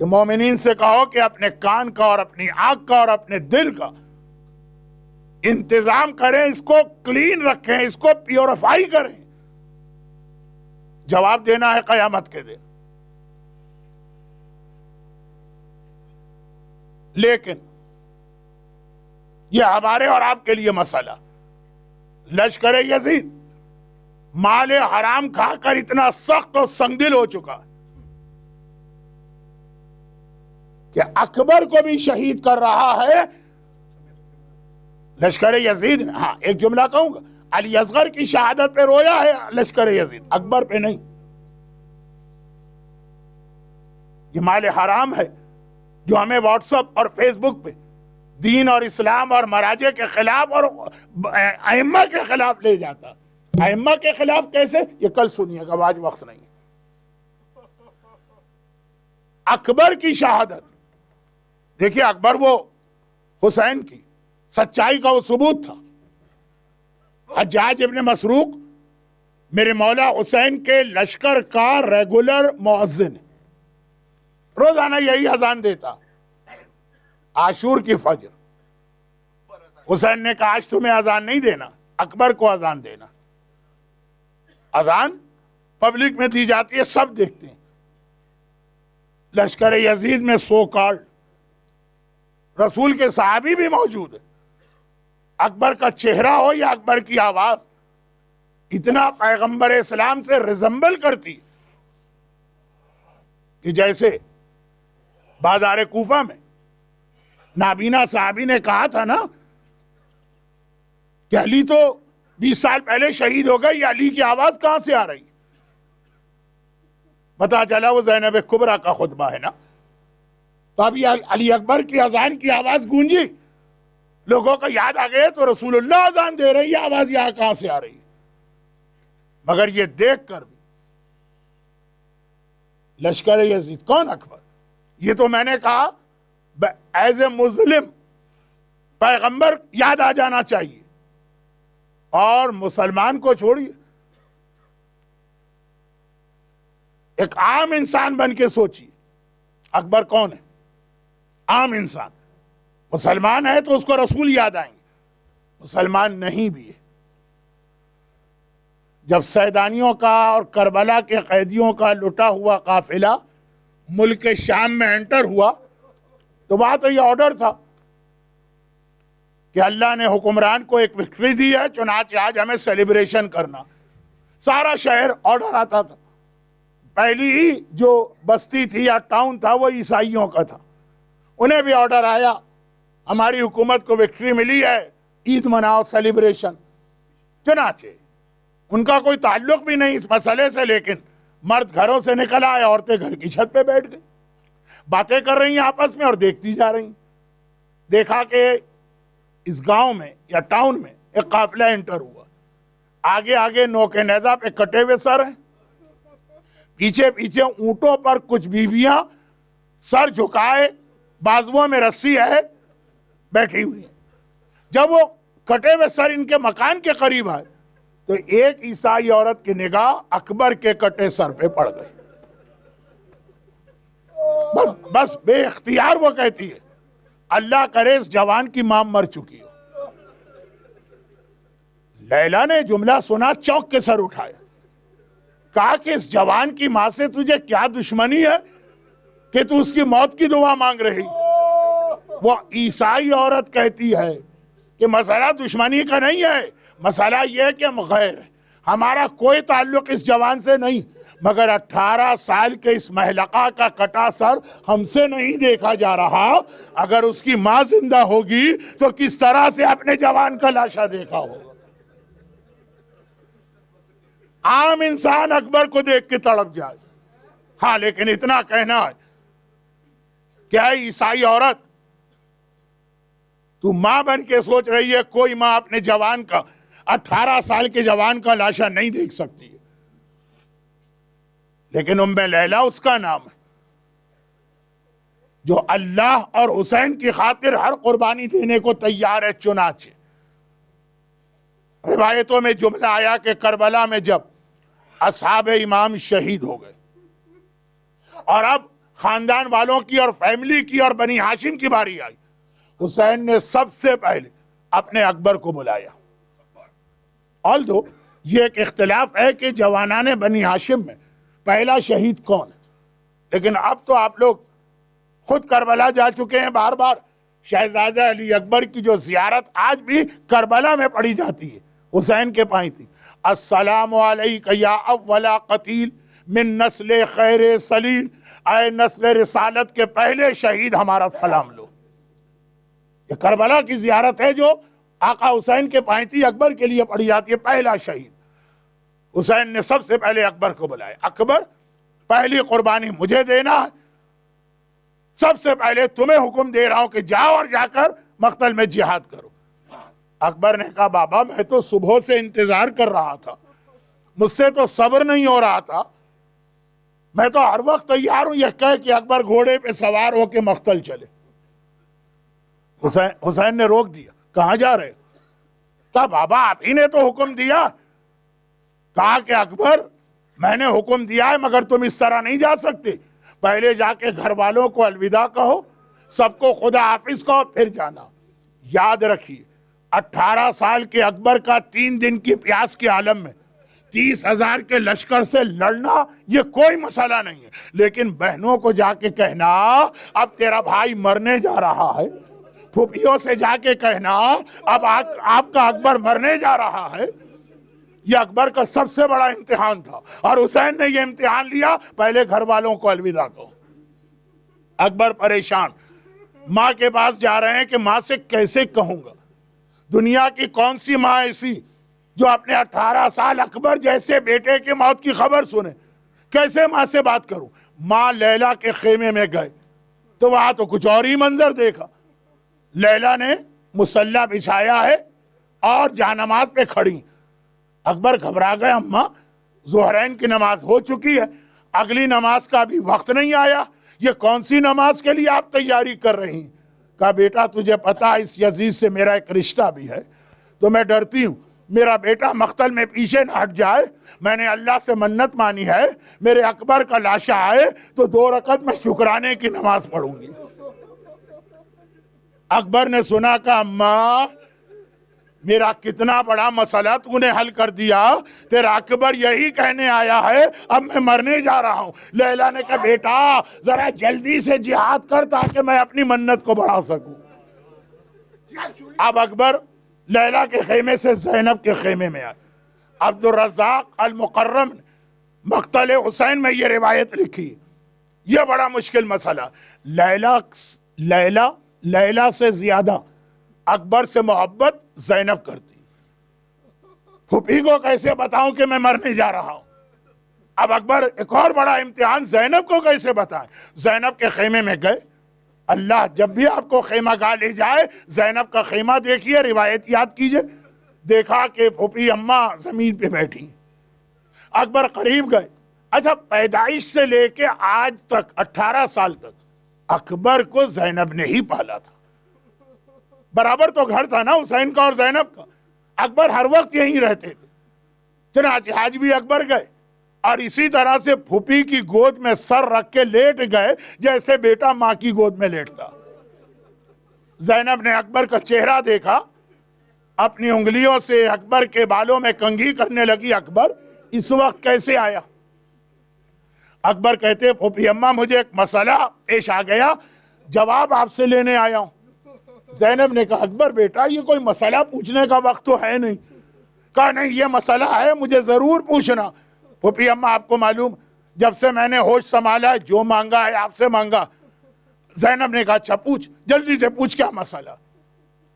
کہ مومنین سے کہو کہ اپنے کان کا اور اپنی آنکھ کا اور اپنے دل کا انتظام کریں، اس کو کلین رکھیں، اس کو پیوریفائی کریں، جواب دینا ہے قیامت کے دن۔ لیکن یہ ہمارے اور آپ کے لیے مسئلہ، لشکر یزید مال حرام کھا کر اتنا سخت اور سنگدل ہو چکا کہ اکبر کو بھی شہید کر رہا ہے۔ لشکر یزید نے، ہاں ایک جملہ کہوں گا، علی اصغر کی شہادت پہ رویا ہے لشکر یزید، اکبر پہ نہیں۔ یہ مال حرام ہے جو ہمیں واٹس ایپ اور فیس بک پہ دین اور اسلام اور مراجع کے خلاف اور ائمہ کے خلاف لے جاتا۔ ائمہ کے خلاف کیسے؟ یہ کل سنیے گا، آج وقت نہیں۔ اکبر کی شہادت دیکھیے، اکبر وہ حسین کی سچائی کا وہ ثبوت تھا۔ حجاج ابن مسروق میرے مولا حسین کے لشکر کا ریگولر مؤذن ہے، روزانہ یہی اذان دیتا، عاشور کی فجر۔ حسین نے کہا آج تمہیں اذان نہیں دینا، اکبر کو اذان دینا۔ اذان پبلک میں دی جاتی ہے، سب دیکھتے ہیں۔ لشکر یزید میں سو کارڈ رسول کے صحابی بھی موجود ہے، اکبر کا چہرہ ہو یا اکبر کی آواز اتنا پیغمبر اسلام سے ریزمبل کرتی کہ جیسے بازار کوفہ میں نابینا صحابی نے کہا تھا نا کہ علی تو 20 سال پہلے شہید ہو گئے، یہ علی کی آواز کہاں سے آ رہی؟ پتا چلا وہ زینب کبریٰ کا خطبہ ہے نا۔ تو اب یہ علی اکبر کی اذان کی آواز گونجی، لوگوں کو یاد آ گئے تو رسول اللہ اذان دے رہے، یہ آواز یہاں کہاں سے آ رہی؟ مگر یہ دیکھ کر بھی لشکر یزید کون؟ اکبر۔ یہ تو میں نے کہا ایز اے مسلم پیغمبر یاد آ جانا چاہیے، اور مسلمان کو چھوڑیے، ایک عام انسان بن کے سوچیے اکبر کون ہے؟ عام انسان مسلمان ہے تو اس کو رسول یاد آئیں گے، مسلمان نہیں بھی ہے۔ جب سیدانیوں کا اور کربلا کے قیدیوں کا لٹا ہوا قافلہ ملک شام میں انٹر ہوا تو بات یہ آرڈر تھا کہ اللہ نے حکمران کو ایک وکٹری دی ہے، چنانچہ آج ہمیں سیلیبریشن کرنا۔ سارا شہر آرڈر آتا تھا۔ پہلی ہی جو بستی تھی یا ٹاؤن تھا وہ عیسائیوں کا تھا، انہیں بھی آرڈر آیا ہماری حکومت کو وکٹری ملی ہے، عید مناؤ، سیلیبریشن۔ چنانچہ ان کا کوئی تعلق بھی نہیں اس مسئلے سے، لیکن مرد گھروں سے نکل آئے، عورتیں گھر کی چھت پہ بیٹھ گئی، باتیں کر رہی ہیں آپس میں اور دیکھتی جا رہی ہیں۔ دیکھا کہ اس گاؤں میں یا ٹاؤن میں ایک قافلہ انٹر ہوا، آگے آگے نوکے نیزہ پہ کٹے ہوئے سر ہیں، پیچھے پیچھے اونٹوں پر کچھ بیویاں سر جھکائے، بازوؤں میں رسی ہے، بیٹھی ہوئی ہیں۔ جب وہ کٹے ہوئے سر ان کے مکان کے قریب آئے تو ایک عیسائی عورت کی نگاہ اکبر کے کٹے سر پہ پڑ گئی۔ بس بے اختیار وہ کہتی ہے اللہ کرے اس جوان کی ماں مر چکی ہو۔ لیلا نے جملہ سنا، چونک کے سر اٹھایا، کہا کہ اس جوان کی ماں سے تجھے کیا دشمنی ہے کہ تو اس کی موت کی دعا مانگ رہی؟ وہ عیسائی عورت کہتی ہے کہ مسئلہ دشمنی کا نہیں ہے، مسئلہ یہ ہے کہ ہم غیر ہیں، ہمارا کوئی تعلق اس جوان سے نہیں، مگر 18 سال کے اس محلقہ کا کٹا سر ہم سے نہیں دیکھا جا رہا، اگر اس کی ماں زندہ ہوگی تو کس طرح سے اپنے جوان کا لاشا دیکھا ہوگا۔ عام انسان اکبر کو دیکھ کے تڑپ جائے، ہاں لیکن اتنا کہنا ہے کہ اے عیسائی عورت، تو ماں بن کے سوچ رہی ہے کوئی ماں اپنے جوان کا 18 سال کے جوان کا لاشا نہیں دیکھ سکتی ہے، لیکن ام لیلا اس کا نام ہے جو اللہ اور حسین کی خاطر ہر قربانی دینے کو تیار ہے۔ چنانچہ روایتوں میں جملہ آیا کہ کربلا میں جب اصحاب امام شہید ہو گئے اور اب خاندان والوں کی اور فیملی کی اور بنی ہاشم کی باری آئی، حسین نے سب سے پہلے اپنے اکبر کو بلایا۔ although یہ ایک اختلاف ہے کہ جوانان بنی ہاشم میں پہلا شہید کون ہے، لیکن اب تو آپ لوگ خود کربلا جا چکے ہیں بار بار۔ شہزادہ علی اکبر کی جو زیارت آج بھی کربلا میں پڑھی جاتی ہے، حسین کے پائیں تھی، السلام علیک یا اول قتیل من نسل خیر سلیل، اے نسل رسالت کے پہلے شہید ہمارا سلام لو۔ یہ کربلا کی زیارت ہے جو آقا حسین کے پائیں تھی، اکبر کے لیے پڑھی جاتی ہے، پہلا شہید۔ حسین نے سب سے پہلے اکبر کو بلایا، اکبر پہلی قربانی مجھے دینا ہے، سب سے پہلے تمہیں حکم دے رہا ہوں کہ جاؤ اور جا کر مقتل میں جہاد کرو۔ اکبر نے کہا بابا میں تو صبح سے انتظار کر رہا تھا، مجھ سے تو صبر نہیں ہو رہا تھا، میں تو ہر وقت تیار ہوں۔ یہ کہہ کہ اکبر گھوڑے پہ سوار ہو کے مقتل چلے۔ حسین نے روک دیا، کہاں جا رہے؟ کہا بابا آپ ہی نے تو حکم دیا۔ کہا کہ اکبر میں نے حکم دیا ہے مگر تم اس طرح نہیں جا سکتے، پہلے جا کے گھر والوں کو الوداع کہو، سب کو خدا حافظ کہو، پھر جانا۔ یاد رکھیے 18 سال کے اکبر کا 3 دن کی پیاس کے عالم میں 30,000 کے لشکر سے لڑنا یہ کوئی مسئلہ نہیں ہے، لیکن بہنوں کو جا کے کہنا اب تیرا بھائی مرنے جا رہا ہے، پھوپھیوں سے جا کے کہنا اب آپ کا اکبر مرنے جا رہا ہے، یہ اکبر کا سب سے بڑا امتحان تھا، اور حسین نے یہ امتحان لیا، پہلے گھر والوں کو الوداع کہو۔ اکبر پریشان، ماں کے پاس جا رہے ہیں کہ ماں سے کیسے کہوں گا، دنیا کی کون سی ماں ایسی جو اپنے 18 سال اکبر جیسے بیٹے کی موت کی خبر سنے، کیسے ماں سے بات کروں۔ ماں لیلا کے خیمے میں گئے تو وہاں تو کچھ اور ہی منظر دیکھا، لیلا نے مصلی بچھایا ہے اور جانماز پہ کھڑی۔ اکبر گھبرا گئے، اماں ظہرین کی نماز ہو چکی ہے، اگلی نماز کا بھی وقت نہیں آیا، یہ کون سی نماز کے لیے آپ تیاری کر رہی ہیں؟ کہا بیٹا تجھے پتا اس یزید سے میرا ایک رشتہ بھی ہے، تو میں ڈرتی ہوں میرا بیٹا مقتل میں پیچھے نہ ہٹ جائے، میں نے اللہ سے منت مانی ہے میرے اکبر کا لاشا آئے تو 2 رکعت میں شکرانے کی نماز پڑھوں گی۔ اکبر نے سنا کہ اماں میرا کتنا بڑا مسئلہ تو نے حل کر دیا، تیرا اکبر یہی کہنے آیا ہے اب میں مرنے جا رہا ہوں۔ لیلا نے کہا بیٹا ذرا جلدی سے جہاد کر تاکہ میں اپنی منت کو بڑھا سکوں۔ اب اکبر لیلا کے خیمے سے زینب کے خیمے میں آئے۔ عبد الرزاق المقرم نے مقتل حسین میں یہ روایت لکھی، یہ بڑا مشکل مسئلہ، لیلا سے زیادہ اکبر سے محبت زینب کرتی، پھوپھی کو کیسے بتاؤں کہ میں مرنے جا رہا ہوں؟ اب اکبر ایک اور بڑا امتحان، زینب کو کیسے بتائیں؟ زینب کے خیمے میں گئے. اللہ جب بھی آپ کو خیمہ گاہ لے جائے زینب کا خیمہ دیکھیے، روایت یاد کیجئے. دیکھا کہ پھوپھی اماں زمین پہ بیٹھی. اکبر قریب گئے. اچھا پیدائش سے لے کے آج تک 18 سال تک اکبر کو زینب نے ہی پالا تھا. برابر تو گھر تھا نا حسین کا اور زینب کا. اکبر ہر وقت یہیں رہتے تھے. چنانچہ آج بھی اکبر گئے اور اسی طرح سے پھوپھی کی گود میں سر رکھ کے لیٹ گئے جیسے بیٹا ماں کی گود میں لیٹتا. زینب نے اکبر کا چہرہ دیکھا، اپنی انگلیوں سے اکبر کے بالوں میں کنگھی کرنے لگی. اکبر اس وقت کیسے آیا؟ اکبر کہتے پھوپھی اماں مجھے ایک مسئلہ پیش آ گیا، جواب آپ سے لینے آیا ہوں. زینب نے کہا اکبر بیٹا یہ کوئی مسئلہ پوچھنے کا وقت تو ہے نہیں. کہا نہیں یہ مسئلہ ہے، مجھے ضرور پوچھنا. پھوپھی اماں آپ کو معلوم جب سے میں نے ہوش سنبھالا ہے جو مانگا ہے آپ سے مانگا. زینب نے کہا اچھا پوچھ، جلدی سے پوچھ کیا مسئلہ.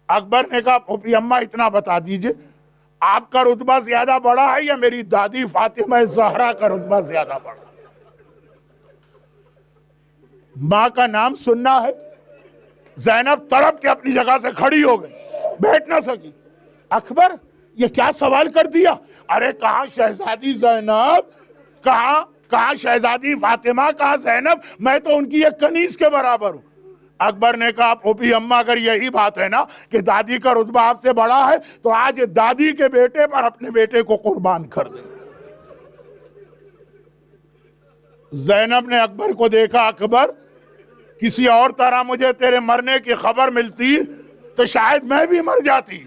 اکبر نے کہا پھوپھی اماں اتنا بتا دیجئے آپ کا رتبہ زیادہ بڑا ہے یا میری دادی فاطمہ زہرا کا رتبہ زیادہ بڑا؟ ماں کا نام سننا ہے. زینب تڑپ کے اپنی جگہ سے کھڑی ہو گئی، بیٹھ نہ سکی. اکبر یہ کیا سوال کر دیا؟ ارے کہاں شہزادی زینب، کہاں شہزادی فاطمہ، کہاں زینب، میں تو ان کی ایک کنیز کے برابر ہوں. اکبر نے کہا پھوپھی اماں اگر یہی بات ہے نا کہ دادی کا رتبہ آپ سے بڑا ہے تو آج دادی کے بیٹے پر اپنے بیٹے کو قربان کر دے. زینب نے اکبر کو دیکھا. اکبر کسی اور طرح مجھے تیرے مرنے کی خبر ملتی تو شاید میں بھی مر جاتی،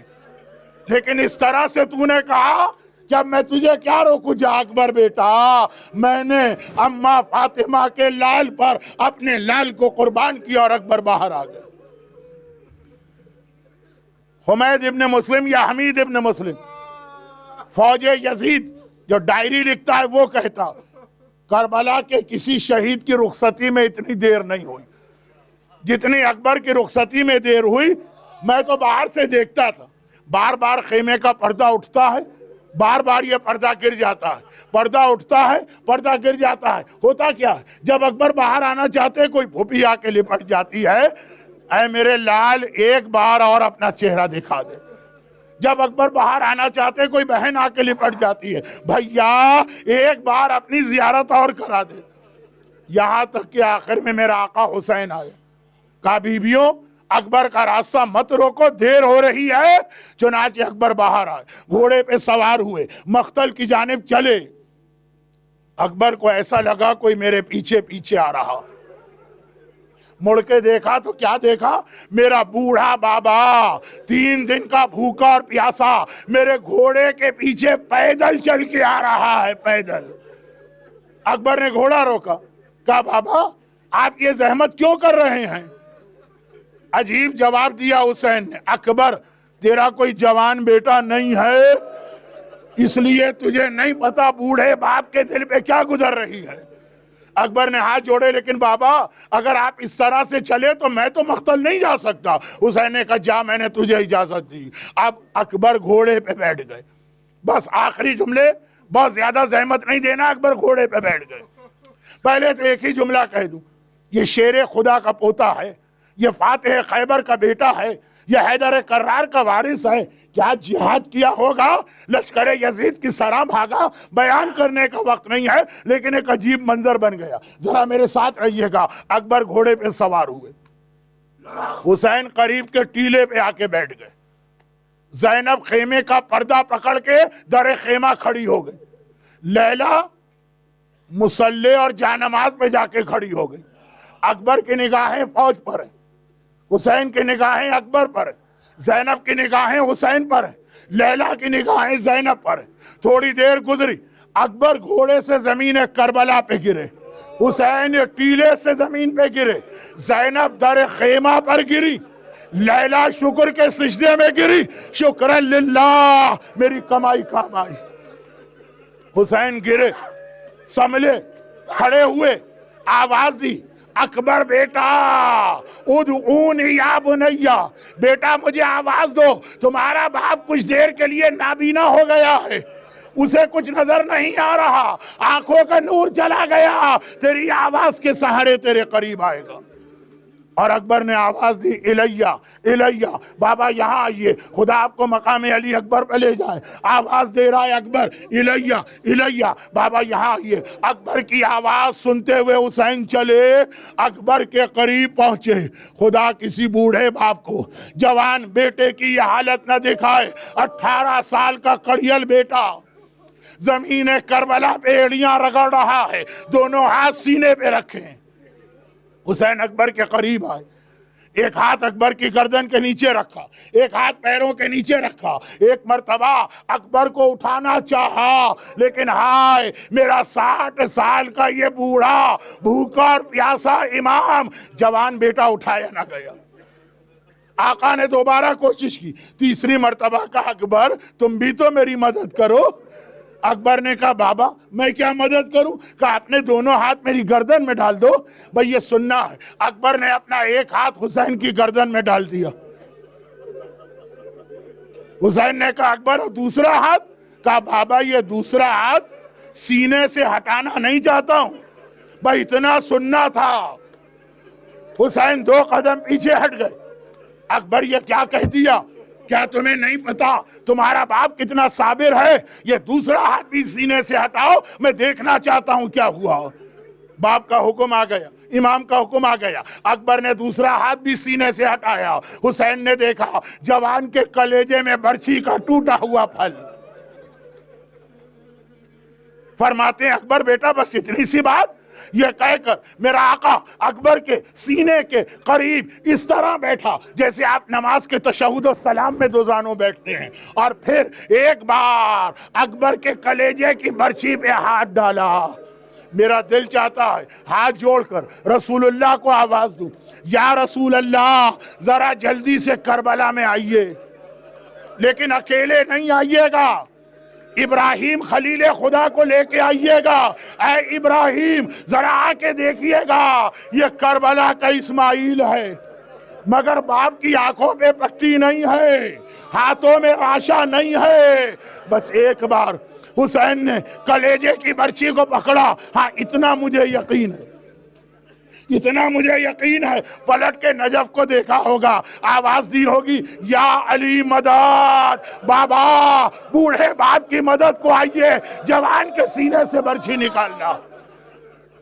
لیکن اس طرح سے تو نے کہا کہ اب میں تجھے کیا روکوں. جا اکبر بیٹا، میں نے اماں فاطمہ کے لال پر اپنے لال کو قربان کیا. اور اکبر باہر آ گئے. حمید ابن مسلم یا حمید ابن مسلم فوج یزید جو ڈائری لکھتا ہے وہ کہتا کربلا کے کسی شہید کی رخصتی میں اتنی دیر نہیں ہوئی جتنی اکبر کی رخصتی میں دیر ہوئی. میں تو باہر سے دیکھتا تھا، بار بار خیمے کا پردہ اٹھتا ہے، بار بار یہ پردہ گر جاتا ہے، پردہ اٹھتا ہے، پردہ گر جاتا ہے. ہوتا کیا ہے جب اکبر باہر آنا چاہتے کوئی پھوپھی آ کے لپٹ جاتی ہے، اے میرے لال ایک بار اور اپنا چہرہ دکھا دے. جب اکبر باہر آنا چاہتے کوئی بہن آ کے لپٹ جاتی ہے، بھیا ایک بار اپنی زیارت اور کرا دے. یہاں تک کہ آخر میں میرا آقا حسین آیا. کہا بیبیوں اکبر کا راستہ مت روکو، دیر ہو رہی ہے. چنانچہ اکبر باہر آئے، گھوڑے پہ سوار ہوئے، مقتل کی جانب چلے. اکبر کو ایسا لگا کوئی میرے پیچھے پیچھے آ رہا. مڑ کے دیکھا تو کیا دیکھا؟ میرا بوڑھا بابا 3 دن کا بھوکا اور پیاسا میرے گھوڑے کے پیچھے پیدل چل کے آ رہا ہے، پیدل. اکبر نے گھوڑا روکا، کہا بابا آپ یہ زحمت کیوں کر رہے ہیں؟ عجیب جواب دیا حسین نے، اکبر تیرا کوئی جوان بیٹا نہیں ہے اس لیے تجھے نہیں پتا بوڑھے باپ کے دل پہ کیا گزر رہی ہے. اکبر نے ہاتھ جوڑے، لیکن بابا اگر آپ اس طرح سے چلے تو میں تو مقتل نہیں جا سکتا. حسین نے کہا جا، میں نے تجھے اجازت دی. اب اکبر گھوڑے پہ بیٹھ گئے. بس آخری جملے، بہت زیادہ زحمت نہیں دینا. اکبر گھوڑے پہ بیٹھ گئے. پہلے تو ایک ہی جملہ کہہ دوں، یہ شیر خدا کا پوتا ہے، یہ فاتح خیبر کا بیٹا ہے، یہ حیدر کرار کا وارث ہے. کیا جہاد کیا ہوگا، لشکر یزید کی سراں بھاگا، بیان کرنے کا وقت نہیں ہے، لیکن ایک عجیب منظر بن گیا. ذرا میرے ساتھ رہیے گا. اکبر گھوڑے پہ سوار ہوئے، حسین قریب کے ٹیلے پہ آ کے بیٹھ گئے. زینب خیمے کا پردہ پکڑ کے در خیمہ کھڑی ہو گئی. لیلا مصلی اور جانماز پہ جا کے کھڑی ہو گئی. اکبر کی نگاہیں فوج پر ہیں، حسین کی نگاہیں اکبر پر ہیں، زینب کی نگاہیں حسین پر ہیں، لیلا کی نگاہیں زینب پر ہیں. تھوڑی دیر گزری، اکبر گھوڑے سے زمین کربلا پہ گرے، حسین ٹیلے سے زمین پہ گرے، زینب در خیمہ پر گری، لیلا شکر کے سجدے میں گری. شکرن للہ، میری کمائی کام آئی. حسین گرے، سنبھلے، کھڑے ہوئے، آواز دی اکبر بیٹا ادعونی یا بنیا، بیٹا مجھے آواز دو، تمہارا باپ کچھ دیر کے لیے نابینا ہو گیا ہے، اسے کچھ نظر نہیں آ رہا، آنکھوں کا نور چلا گیا، تیری آواز کے سہارے تیرے قریب آئے گا۔ اور اکبر نے آواز دی الیہ الیہ، بابا یہاں آئیے، خدا آپ کو مقام علی اکبر پہ لے جائے۔ آواز دے رہا ہے اکبر الیہ الیہ، بابا یہاں آئیے۔ اکبر کی آواز سنتے ہوئے حسین چلے، اکبر کے قریب پہنچے۔ خدا کسی بوڑھے باپ کو جوان بیٹے کی یہ حالت نہ دکھائے۔ 18 سال کا کڑیل بیٹا زمین کربلا پہ ایڑیاں رگڑ رہا ہے، دونوں ہاتھ سینے پہ رکھے۔ حسین اکبر کے قریب آئے، ایک ہاتھ اکبر کی گردن کے نیچے رکھا، ایک ہاتھ پیروں کے نیچے رکھا۔ ایک مرتبہ اکبر کو اٹھانا چاہا، لیکن ہائے میرا 60 سال کا یہ بوڑھا بھوکا اور پیاسا امام، جوان بیٹا اٹھایا نہ گیا۔ آقا نے دوبارہ کوشش کی، تیسری مرتبہ کہا اکبر تم بھی تو میری مدد کرو۔ اکبر نے کہا بابا میں کیا مدد کروں؟ کہا اپنے دونوں ہاتھ میری گردن میں ڈال دو۔ بھئی یہ سننا ہے، اکبر نے اپنا ایک ہاتھ حسین کی گردن میں ڈال دیا۔ حسین نے کہا اکبر دوسرا ہاتھ؟ کہا بابا یہ دوسرا ہاتھ سینے سے ہٹانا نہیں چاہتا ہوں۔ بھئی اتنا سننا تھا۔ حسین 2 قدم پیچھے ہٹ گئے۔ اکبر یہ کیا کہہ دیا؟ کیا تمہیں نہیں پتا تمہارا باپ کتنا صابر ہے؟ یہ دوسرا ہاتھ بھی سینے سے ہٹاؤ، میں دیکھنا چاہتا ہوں کیا ہوا۔ باپ کا حکم آ گیا، امام کا حکم آ گیا۔ اکبر نے دوسرا ہاتھ بھی سینے سے ہٹایا۔ حسین نے دیکھا جوان کے کلیجے میں برچھی کا ٹوٹا ہوا پھل۔ فرماتے ہیں اکبر بیٹا بس اتنی سی بات؟ یہ کہہ کر میرا آقا اکبر کے سینے کے قریب اس طرح بیٹھا جیسے آپ نماز کے تشہد و سلام میں دوزانوں بیٹھتے ہیں، اور پھر ایک بار اکبر کے کلیجے کی برچھی پہ ہاتھ ڈالا۔ میرا دل چاہتا ہے ہاتھ جوڑ کر رسول اللہ کو آواز دوں، یا رسول اللہ ذرا جلدی سے کربلا میں آئیے، لیکن اکیلے نہیں آئیے گا، ابراہیم خلیل خدا کو لے کے آئیے گا۔ اے ابراہیم ذرا آ کے دیکھیے گا، یہ کربلا کا اسماعیل ہے، مگر باپ کی آنکھوں پہ پٹی نہیں ہے، ہاتھوں میں راشا نہیں ہے۔ بس ایک بار حسین نے کلیجے کی برچھی کو پکڑا۔ ہاں اتنا مجھے یقین ہے، اتنا مجھے یقین ہے، پلٹ کے نجف کو دیکھا ہوگا، آواز دی ہوگی یا علی مدد، بابا بوڑھے باپ کی مدد کو آئیے، جوان کے سینے سے برچھی نکالنا۔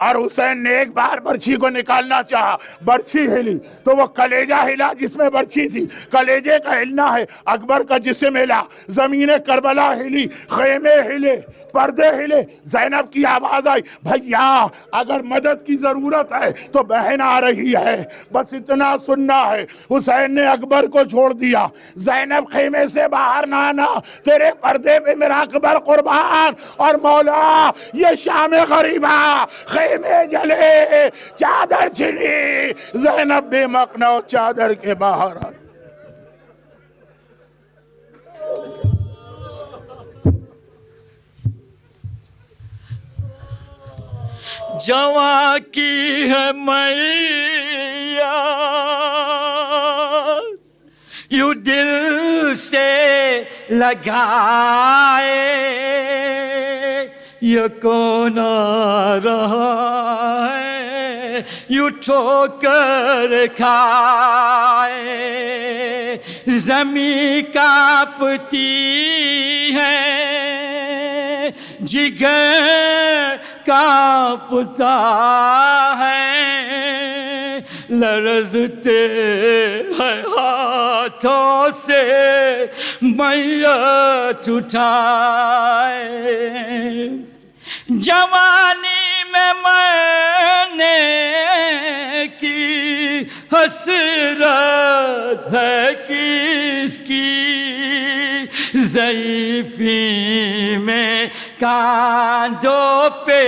اور حسین نے ایک بار برچھی کو نکالنا چاہا، برچھی ہلی تو وہ کلیجہ ہلا جس میں برچھی تھی، کلیجے کا ہلنا ہے، اکبر کا جسم ہلا، زمین کربلا ہلی، خیمے ہلے، پردے ہلے۔ زینب کی آواز آئی بھیا اگر مدد کی ضرورت ہے تو بہن آ رہی ہے، بس اتنا سننا ہے۔ حسین نے اکبر کو چھوڑ دیا، زینب خیمے سے باہر نہ آنا، تیرے پردے پہ میرا اکبر قربان، اور مولا یہ شام غریبہ، خیمے جلے، چادر چلی، زینب بے مقنع چادر کے باہر آئی۔ جواں کی ہے میاں یوں دل سے لگائے، یہ کون آ رہا ہے یوں ٹھوکر کھائے، زمین کانپتی ہے جگر کانپتا ہے، لرزتے ہیں ہاتھوں سے میت اٹھائے۔ جوانی میں مرنے کی حسرت ہے کس کی، ضعیفی میں کاندھوں پہ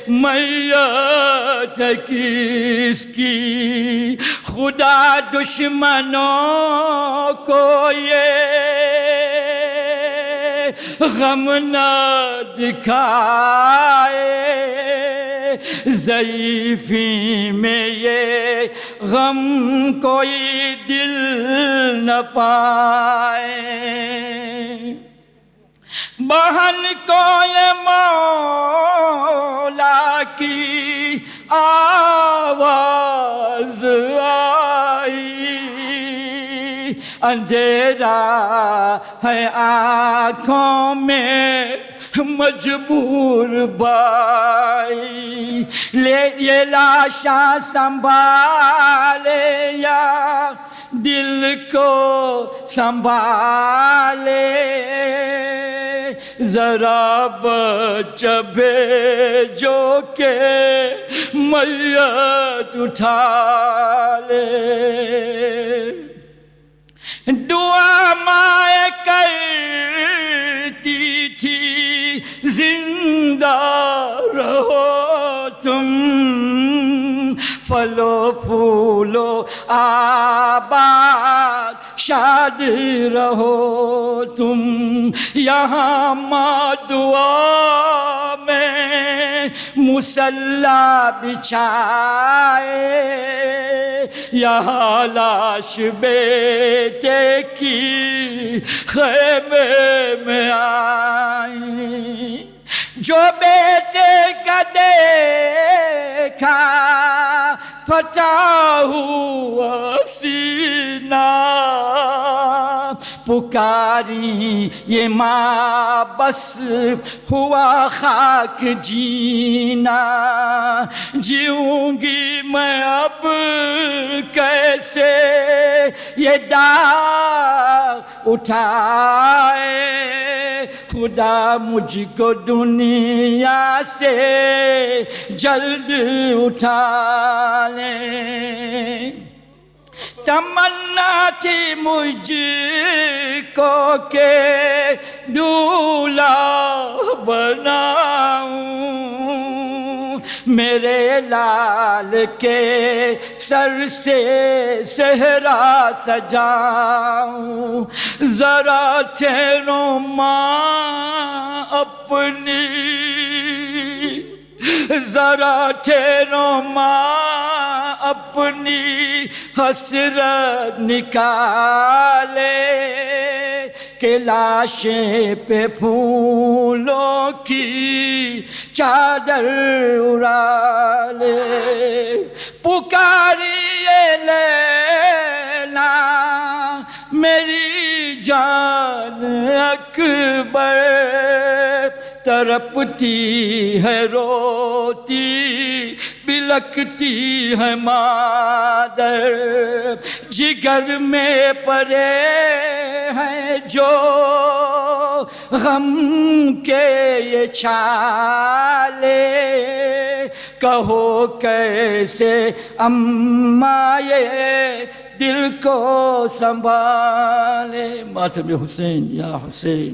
میت ہے کس کی، خدا دشمنوں کو یہ غم نہ دکھائے، ضعیفی میں یہ غم کوئی دل نہ پائے، بہن کو یہ مولا کی آواز آئی، اندھیرا ہے آنکھوں میں مجبور بھائی، یہ لاشاں سنبھالے یا دل کو سنبھالے، ذرا بچہ بھیجو کہ میت اٹھا لے، دعا مائیں کرتی تھی زندہ رہو تم، پھلو پھولو آباد شاد رہو تم، یہاں ماں دعا میں مصلی بچھائے، یہاں لاش بیٹے کی خیمے میں آئی، جو بیٹے کا دیکھا پھٹا ہوا سینہ، پکاری یہ ماں بس ہوا خاک جینا، جیوں گی میں اب کیسے یہ داغ اٹھائے، خدا مجھ کو دنیا سے جلد اٹھا لے، تمنا تھی مجھ کو کہ دولہا بناؤں، میرے لال کے سر سے صحرا سجاؤں، ذرا ٹھہرو ماں اپنی، ذرا ٹھہرو ماں اپنی حسرت نکالے، کہ لاشیں پہ پھولوں کی چادر اڑا لے، پکاریے لیلا میری جان اکبر، تڑپتی ہے روتی بلکتی ہے مادر، جگر میں پڑے ہیں جو غم کے یہ چھالے، کہو کیسے اماں یہ دل کو سنبھالے، ماتم حسین یا حسین،